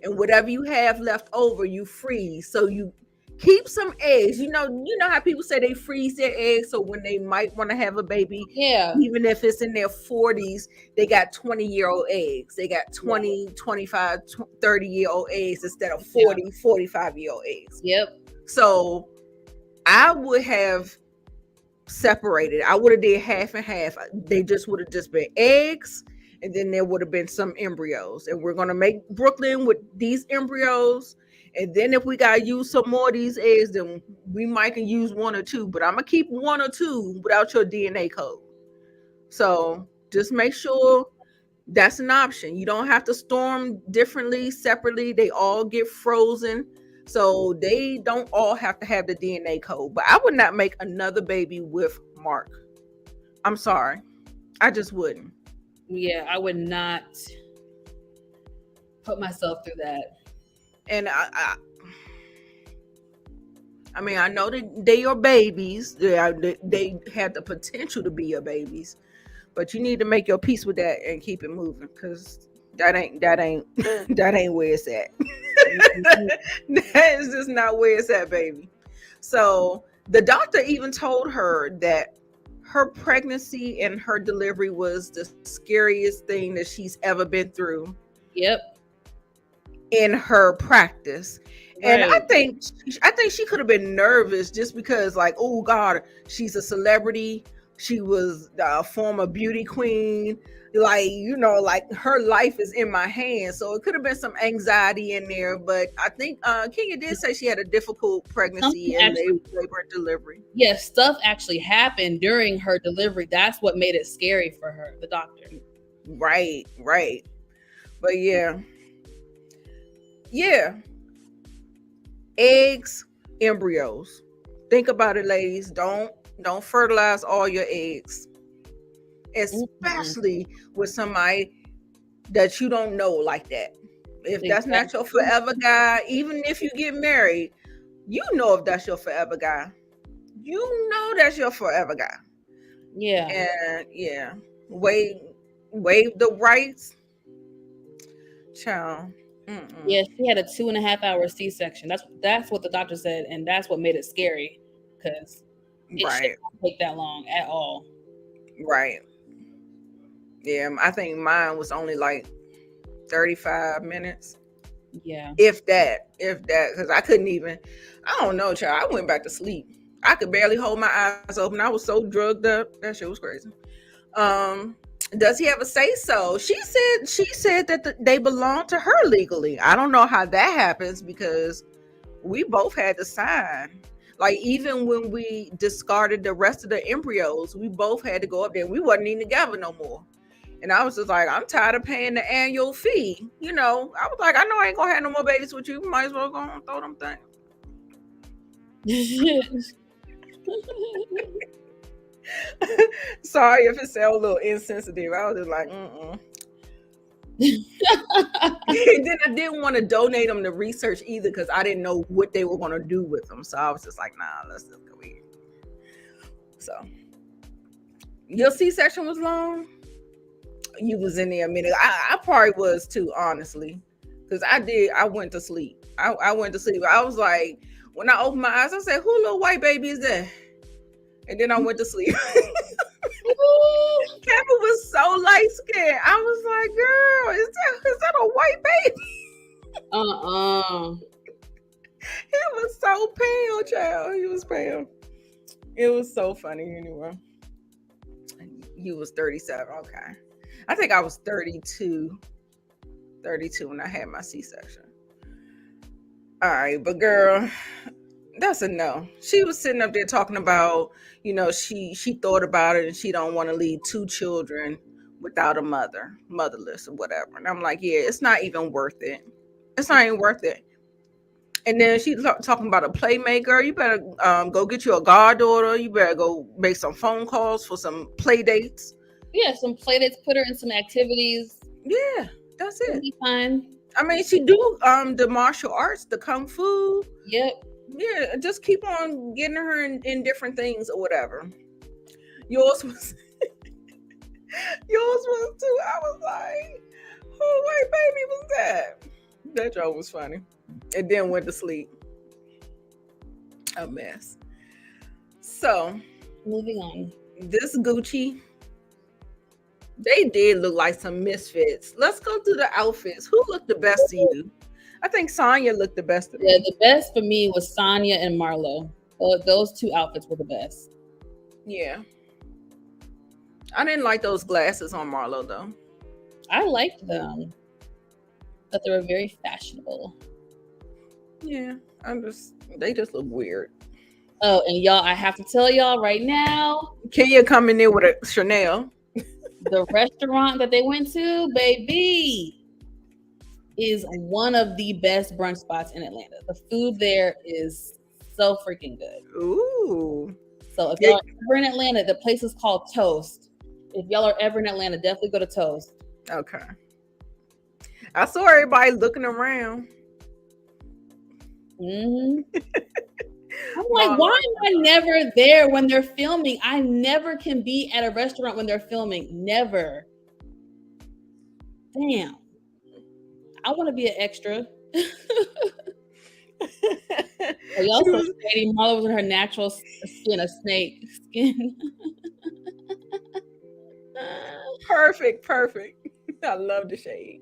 And whatever you have left over, you freeze. So you Keep some eggs. You know how people say they freeze their eggs, so when they might want to have a baby, Yeah. even if it's in their 40s, they got 20-year-old eggs. They got 20, 25, 30-year-old eggs instead of 40, 45-year-old eggs. Yep. So I would have separated. I would have did half and half. They just would have just been eggs, and then there would have been some embryos. And we're gonna make Brooklyn with these embryos. And then if we gotta use some more of these eggs, then we might can use one or two. But I'm gonna keep one or two without your DNA code. So just make sure that's an option. You don't have to store them differently, separately. They all get frozen. So they don't all have to have the DNA code. But I would not make another baby with Mark. I'm sorry. I just wouldn't. Yeah, I would not put myself through that. And I mean, I know that they are babies. They have the potential to be your babies. But you need to make your peace with that and keep it moving, because that ain't that ain't where it's at. That is just not where it's at, baby. So the doctor even told her that her pregnancy and her delivery was the scariest thing that she's ever been through. Yep. In her practice. And Right. I think she could have been nervous just because, like, oh God, she's a celebrity. She was a former beauty queen. Like, like her life is in my hands. So it could have been some anxiety in there. But I think Kenya did say she had a difficult pregnancy and labor and delivery. Yes, stuff actually happened during her delivery. That's what made it scary for her, the doctor. Right. But yeah. Eggs, embryos. Think about it, ladies. Don't fertilize all your eggs, especially with somebody that you don't know like that. If that's not your forever guy, even if you get married, if that's your forever guy. That's your forever guy. Yeah. And yeah, waive the rights, child. Yeah, she had a 2.5-hour C-section. That's what the doctor said, and that's what made it scary, because it shouldn't take that long at all. Right. Yeah, I think mine was only like 35 minutes. Yeah. If that, because I couldn't even. I don't know, child. I went back to sleep. I could barely hold my eyes open. I was so drugged up. That shit was crazy. Does he have a say so? She said that they belong to her legally. I don't know how that happens, because we both had to sign. Like, even when we discarded the rest of the embryos, we both had to go up there. We wasn't even together no more. And I was just like, I'm tired of paying the annual fee. I was like, I know I ain't gonna have no more babies with you. Might as well go and throw them things. Sorry if it sounds a little insensitive. I was just like, And then I didn't want to donate them to research either, because I didn't know what they were going to do with them. So I was just like, nah, let's just go here. So your C-section was long? You was in there a minute. I probably was too, honestly, because I went to sleep. I went to sleep. I was like, when I opened my eyes, I said, who little white baby is that? And then I went to sleep. Kappa was so light skinned. I was like, girl, is that a white baby? He was so pale, child. He was pale. It was so funny anyway. He was 37. Okay. I think I was 32 when I had my C-section. All right, but girl, that's a no. She was sitting up there talking about, she thought about it and she don't want to leave 2 children without a motherless or whatever. And I'm like, yeah, it's not even worth it. It's not even worth it. And then she's talking about a playmaker. You better go get you a goddaughter. You better go make some phone calls for some play dates. Yeah, some play dates. Put her in some activities. Yeah, that's it. It'll be fine. I mean, she do the martial arts, the kung fu. Yep. Yeah, just keep on getting her in different things or whatever. Yours was too. I was like, who white baby was that? That joke was funny. And then went to sleep. A mess. So Moving on. this Gucci, they did look like some misfits. Let's go through the outfits. Who looked the best to you? I think Sonya looked the best to Yeah, me. the best for me was Sonya and Marlo. Those two outfits were the best. Yeah. I didn't like those glasses on Marlo though. I liked them, but they were very fashionable. Yeah, they just look weird. Oh, and y'all, I have to tell y'all right now, Kenya coming in with a Chanel. the restaurant that they went to, baby, is one of the best brunch spots in Atlanta. The food there is so freaking good. Ooh. So if y'all are ever in Atlanta, the place is called Toast. If y'all are ever in Atlanta, definitely go to Toast. Okay. I saw everybody looking around. Mm-hmm. I'm like, why am I never there when they're filming? I never can be at a restaurant when they're filming. Never. Damn. I want to be an extra. Oh, y'all so shady. Marla was in her natural skin, a snake skin. Perfect. I love the shade.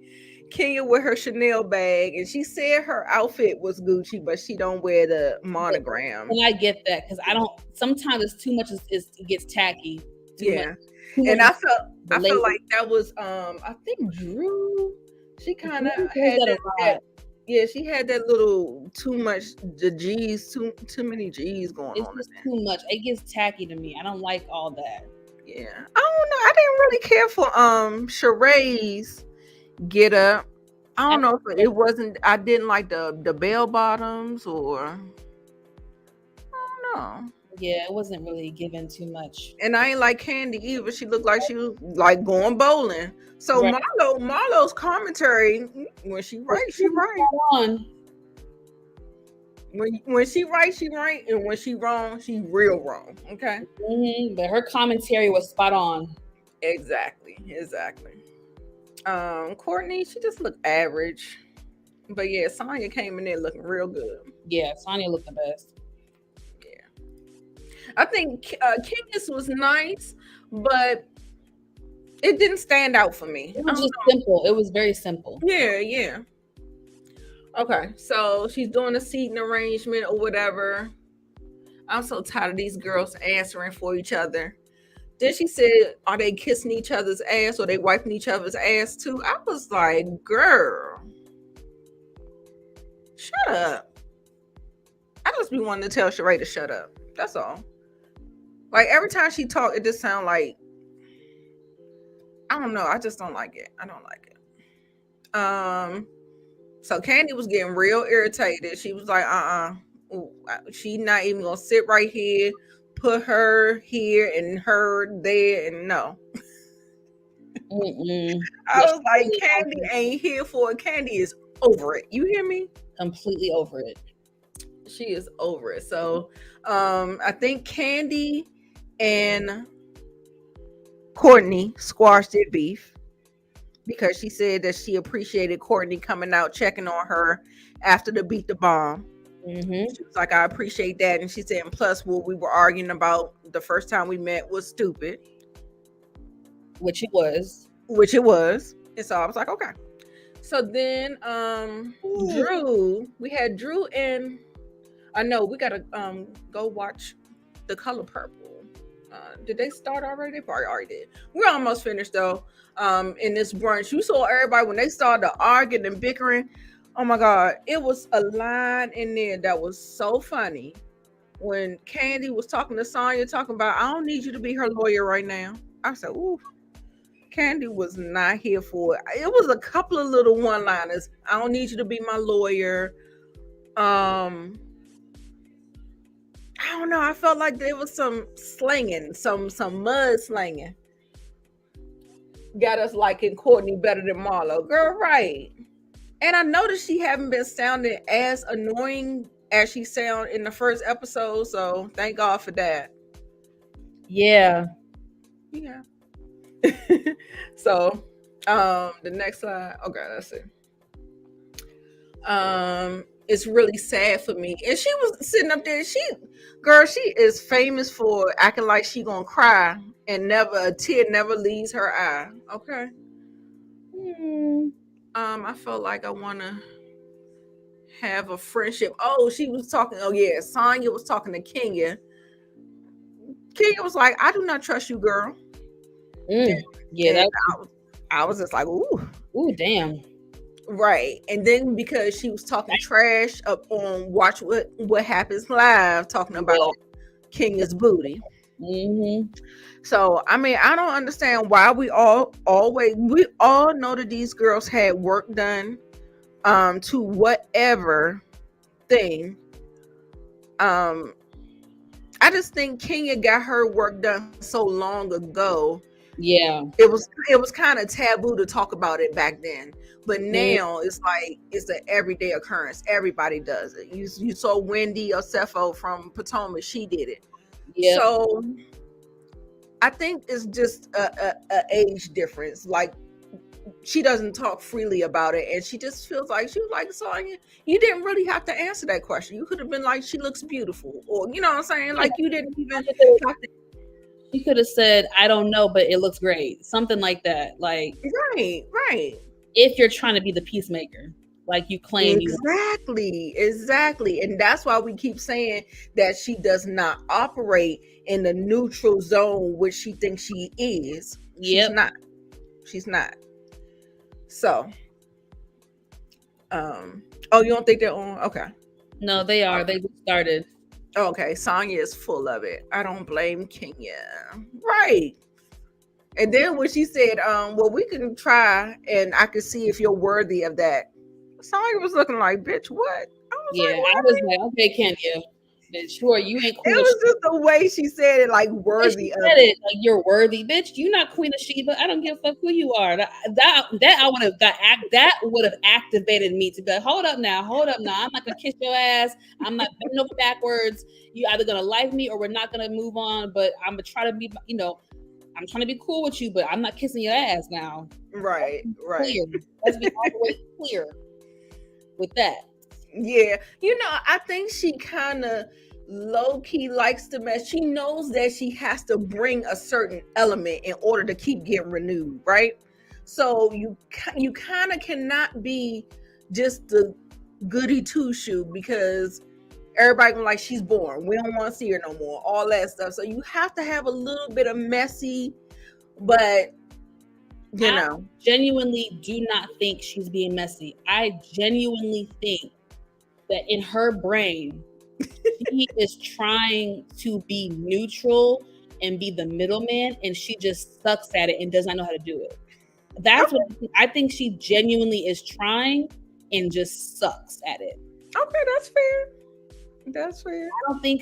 Kenya with her Chanel bag, and she said her outfit was Gucci, but she don't wear the monogram. And I get that because I don't. Sometimes it's too much. It gets tacky. Yeah, and I felt like that was I think Drew. She kind of had that. Yeah, she had that little too much. The G's too many G's going on. It's just too much. It gets tacky to me. I don't like all that. Yeah, I don't know. I didn't really care for Sheree's get up. I don't know if it wasn't. I didn't like the bell bottoms or I don't know. Yeah, it wasn't really given too much. And I ain't like Candy either. She looked like she was like going bowling. So right. Marlo's commentary, when she right, she right. When she right, she right, and when she wrong, she real wrong. Okay. Mm-hmm. But her commentary was spot on. Exactly. Courtney, she just looked average. But yeah, Sonya came in there looking real good. Yeah, Sonya looked the best. I think Kenya's was nice, but it didn't stand out for me. It was just simple. It was very simple. Yeah. Okay, so she's doing a seating arrangement or whatever. I'm so tired of these girls answering for each other. Then she said, are they kissing each other's ass or they wiping each other's ass too? I was like, girl, shut up. I just be wanting to tell Sheree to shut up. That's all. Like every time she talked, it just sound like, I don't know. I just don't like it. I don't like it. So Candy was getting real irritated. She was like, she not even gonna sit right here, put her here and her there, and no. I was like, Candy ain't here for it. Candy is over it. You hear me? Completely over it. She is over it. So I think Candy and Courtney squashed their beef because she said that she appreciated Courtney coming out checking on her after the beat the bomb. Mm-hmm. She was like, I appreciate that. And she said, and plus what we were arguing about the first time we met was stupid. Which it was. And so I was like, okay. So then Drew, we had Drew and I know we gotta go watch The Color Purple. Did they start already? They probably already did. We're almost finished though. In this brunch, you saw everybody when they started arguing and bickering. Oh my God, it was a line in there that was so funny when Candy was talking to Sonya, talking about, I don't need you to be her lawyer right now. I said, ooh, Candy was not here for it. It was a couple of little one-liners. I don't need you to be my lawyer. I don't know. I felt like there was some slanging, some mud slanging. Got us liking Courtney better than Marlo. Girl, right. And I noticed she haven't been sounding as annoying as she sounded in the first episode. So thank God for that. Yeah. So the next slide. Okay, let's see. it's really sad for me. And she was sitting up there. She is famous for acting like she gonna cry and never a tear never leaves her eye. Okay. I felt like I wanna have a friendship. Oh, she was talking. Oh yeah, Sonya was talking to Kenya. Kenya was like, "I do not trust you, girl." Yeah, and I was just like, "Ooh, damn." Right. And then because she was talking trash up on Watch What Happens Live, talking about Kenya's booty. So I mean, I don't understand why we all know that these girls had work done to whatever thing. I just think Kenya got her work done so long ago. Yeah. It was kind of taboo to talk about it back then. But now it's like it's an everyday occurrence. Everybody does it. You saw Wendy Osefo from Potomac, she did it. Yeah. So I think it's just a age difference. Like she doesn't talk freely about it, and she just feels like she was like, Sonya, you didn't really have to answer that question. You could have been like, she looks beautiful, or you know what I'm saying? Like you didn't even have to. She could have said, I don't know, but it looks great. Something like that. Like right. If you're trying to be the peacemaker, like you claim exactly. And that's why we keep saying that she does not operate in the neutral zone, which she thinks she is. Yep. She's not. So, oh, you don't think they're on? Okay. No, they are. They just started. Okay, Sonya is full of it. I don't blame Kenya. Right. And then when she said, well, we can try and I can see if you're worthy of that. Sonya was looking like, bitch, what? I was like, okay, Kenya. Sure, you ain't Queen. It was just the way she said it, like worthy of it. Like you're worthy, bitch. You not Queen of Sheba. I don't give a fuck who you are. That I would have that would have activated me to be like, hold up now. I'm not gonna kiss your ass. I'm not bending over backwards. You either gonna like me or we're not gonna move on. But I'm gonna try to be, I'm trying to be cool with you, but I'm not kissing your ass now. Right. Clear. Let's be all the way clear with that. Yeah, I think she kind of low-key likes to mess. She knows that she has to bring a certain element in order to keep getting renewed, right? So you kind of cannot be just the goody two-shoe because everybody like she's boring. We don't want to see her no more. All that stuff. So you have to have a little bit of messy, but I genuinely do not think she's being messy. I genuinely think that in her brain, she is trying to be neutral and be the middleman, and she just sucks at it and does not know how to do it. That's what I think. She genuinely is trying and just sucks at it. Okay, that's fair. That's fair.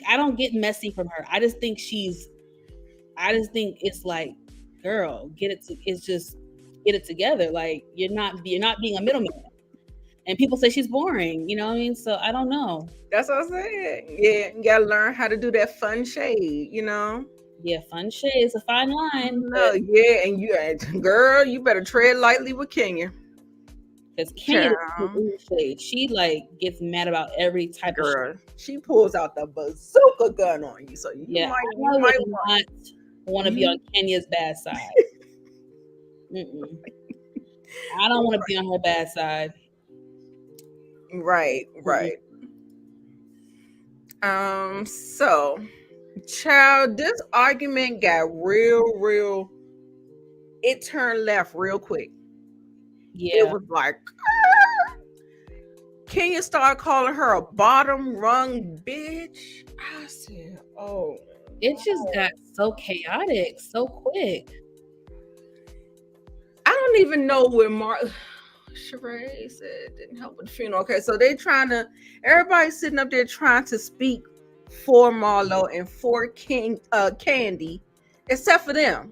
I don't get messy from her. I just think it's like, girl, get it together. Like you're not being a middleman. And people say she's boring, you know what I mean? So I don't know. That's what I'm saying. Yeah, you gotta learn how to do that fun shade, Yeah, fun shade is a fine line. No, yeah, and girl, you better tread lightly with Kenya. Because Kenya is shade. She like gets mad about every type of shit. She pulls out the bazooka gun on you. So you might not want to be on Kenya's bad side. I don't want to be on her bad side. Right. So, child, this argument got real. It turned left real quick. Yeah. It was like, Kenya started calling her a bottom rung bitch. I said, oh. It just got so chaotic so quick. I don't even know where Sheree said didn't help with the funeral. Okay, so everybody's sitting up there trying to speak for Marlo and for Candy, except for them.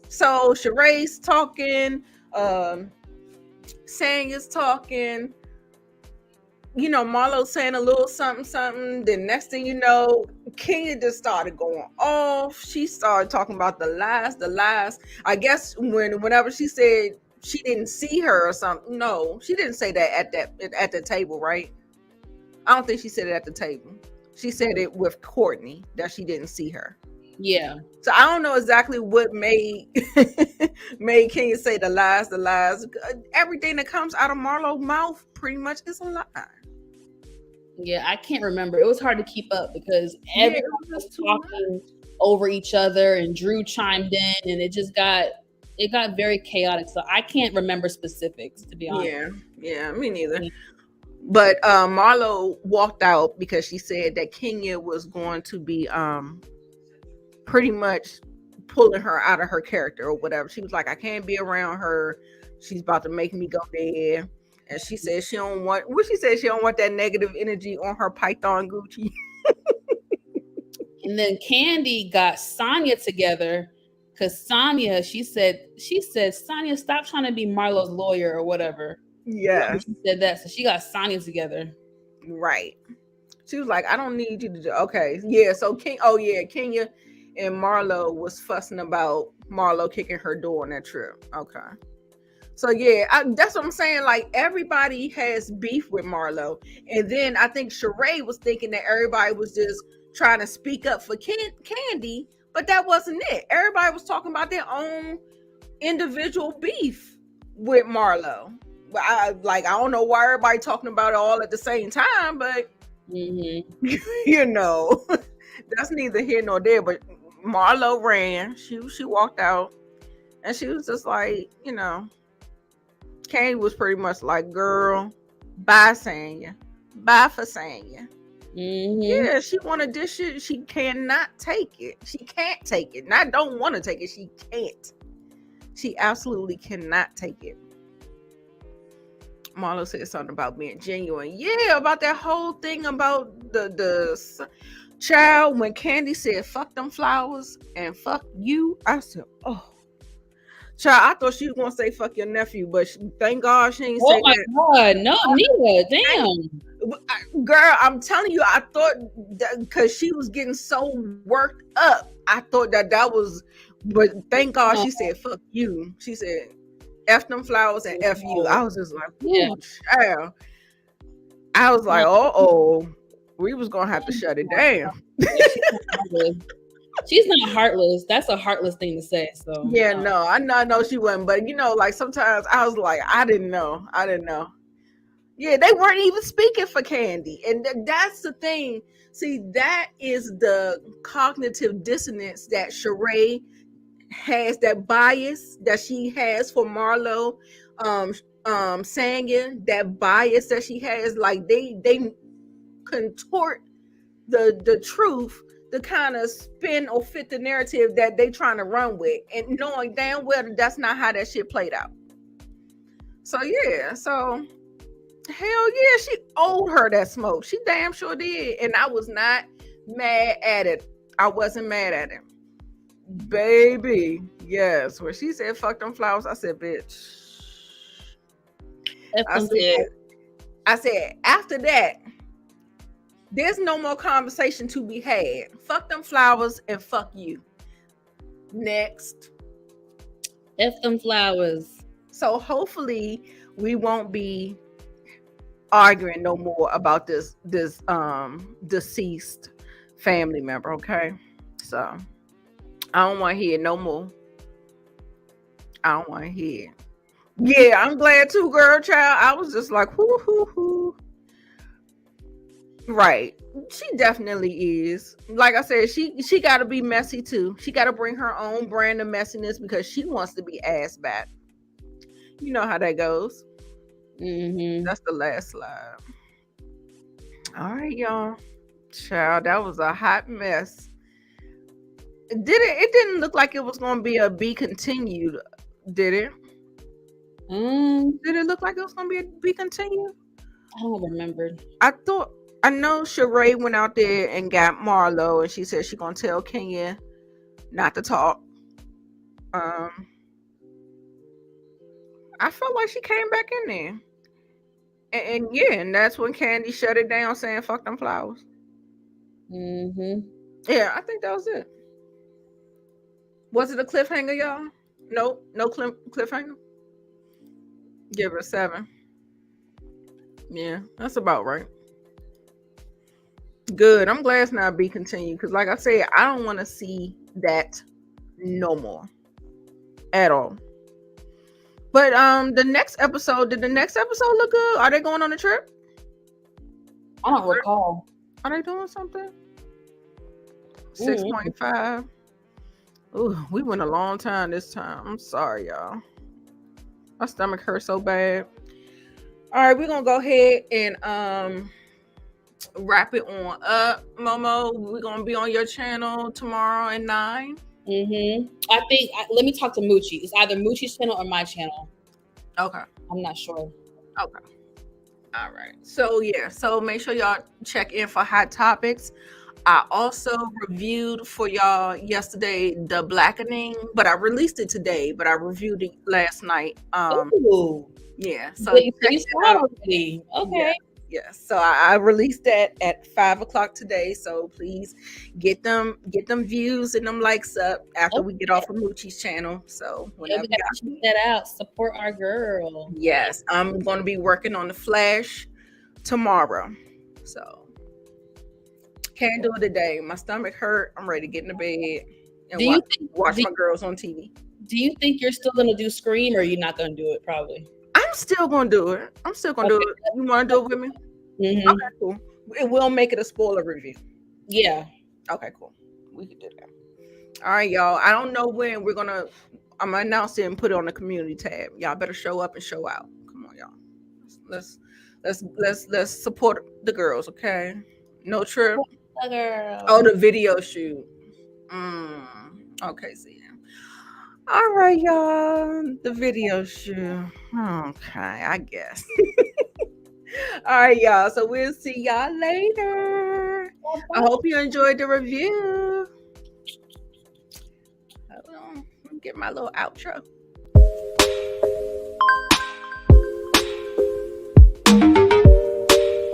So Sheree's talking, Sang is talking, Marlo's saying a little something. Then next thing you know, Kenya just started going off. She started talking about the lies. I guess whenever she said she didn't see her or something. No, she didn't say that at the table, right? I don't think she said it at the table. She said it with Courtney that she didn't see her. Yeah. So I don't know exactly what made made Kenya say the lies. Everything that comes out of Marlo's mouth pretty much is a lie. Yeah, I can't remember. It was hard to keep up because everyone was talking over each other, and Drew chimed in, and it got very chaotic. So I can't remember specifics, to be honest. Yeah, me neither. But Marlo walked out because she said that Kenya was going to be pretty much pulling her out of her character or whatever. She was like, I can't be around her. She's about to make me go there. And she said she don't want that negative energy on her Python Gucci. And then Candy got Sonia together because Sonia, she said, Sonia, stop trying to be Marlo's lawyer or whatever. Yeah. She said that. So she got Sonia together. Right. She was like, I don't need you to do. Okay. Yeah. So Kenya and Marlo was fussing about Marlo kicking her door on that trip. Okay. So yeah, that's what I'm saying. Like, everybody has beef with Marlo. And then I think Sheree was thinking that everybody was just trying to speak up for Candy, but that wasn't it. Everybody was talking about their own individual beef with Marlo. But I don't know why everybody talking about it all at the same time, but you know, that's neither here nor there. But Marlo ran. She walked out, and she was just like, you know, Candy was pretty much like, girl, bye Sanya, bye for Sanya. Yeah, she wanted this shit. She cannot take it. She can't take it. Not don't want to take it. She can't. She absolutely cannot take it. Marlo said something about being genuine. Yeah, about that whole thing about the child. When Candy said fuck them flowers and fuck you, I said, oh, child, I thought she was gonna say fuck your nephew, but thank God she ain't say that. Oh my God, no, neither. Damn. Girl, I'm telling you, I thought that because she was getting so worked up, I thought that was, but thank God she said fuck you. She said F them flowers and F you. I was just like, ooh, child. I was like, we was gonna have to shut it down. She's not heartless. That's a heartless thing to say. So yeah, no, I know she wasn't, but you know, like sometimes I was like, I didn't know. Yeah, they weren't even speaking for Candy, and that's the thing. See, that is the cognitive dissonance that Sheree has, that bias that she has for Marlo, Sanya, that bias that she has. Like they contort the truth to kind of spin or fit the narrative that they trying to run with, and knowing damn well that that's not how that shit played out. So yeah, hell yeah, she owed her that smoke. She damn sure did, and I was not mad at it. I wasn't mad at it, baby. Yes, when she said fuck them flowers, I said, bitch. I said after that, there's no more conversation to be had. Fuck them flowers and fuck you. Next. F them flowers. So hopefully we won't be arguing no more about this deceased family member, okay? So I don't want to hear no more. I don't want to hear. Yeah, I'm glad too, girl, child. I was just like, whoo. Right. She definitely is. Like I said, she got to be messy too. She got to bring her own brand of messiness because she wants to be ass back. You know how that goes. That's the last slide. All right, y'all. Child, that was a hot mess. It didn't look like it was going to be a be continued, did it? Did it look like it was going to be continued? I don't remember. I know Sheree went out there and got Marlo, and she said she's going to tell Kenya not to talk. I felt like she came back in there. And that's when Candy shut it down, saying fuck them flowers. Yeah, I think that was it. Was it a cliffhanger, y'all? Nope, no cliffhanger. Give it a 7. Yeah, that's about right. Good. I'm glad it's not be continued because, like I said, I don't want to see that no more at all. But the next episode, did the next episode look good? Are they going on a trip? I don't recall. Are they doing something? 6.5. Ooh, we went a long time this time. I'm sorry, y'all. My stomach hurts so bad. All right, we're gonna go ahead and wrap it on up. Momo, we're gonna be on your channel tomorrow at 9. I think let me talk to Moochie. It's either Moochie's channel or my channel. Okay. I'm not sure. Okay. All right. So yeah. So make sure y'all check in for hot topics. I also reviewed for y'all yesterday the Blackening, but I released it today. But I reviewed it last night. Ooh. Yeah. So you saw it already. Okay. Yeah. So I released that at 5:00 today. So please get them views and them likes up after we get off of Moochie's channel. So whenever we gotta check that out, support our girl. Yes, I'm going to be working on the Flash tomorrow. So can't do it today. My stomach hurt. I'm ready to get in the bed and watch my girls on TV. Do you think you're still gonna do Scream, or you're not gonna do it? Probably. I'm still gonna do it. Do it. You want to do it with me? Mm-hmm. Okay, cool. It will make it a spoiler review. Yeah. Okay, cool. We can do that. All right, y'all. I don't know when I'm gonna announce it and put it on the community tab. Y'all better show up and show out. Come on, y'all. Let's support the girls, okay? No trip. The girl. Oh, the video shoot. Okay, see. All right, y'all. The video shoot. Okay, I guess. All right, y'all. So we'll see y'all later. I hope you enjoyed the review. Hold on. Let me get my little outro.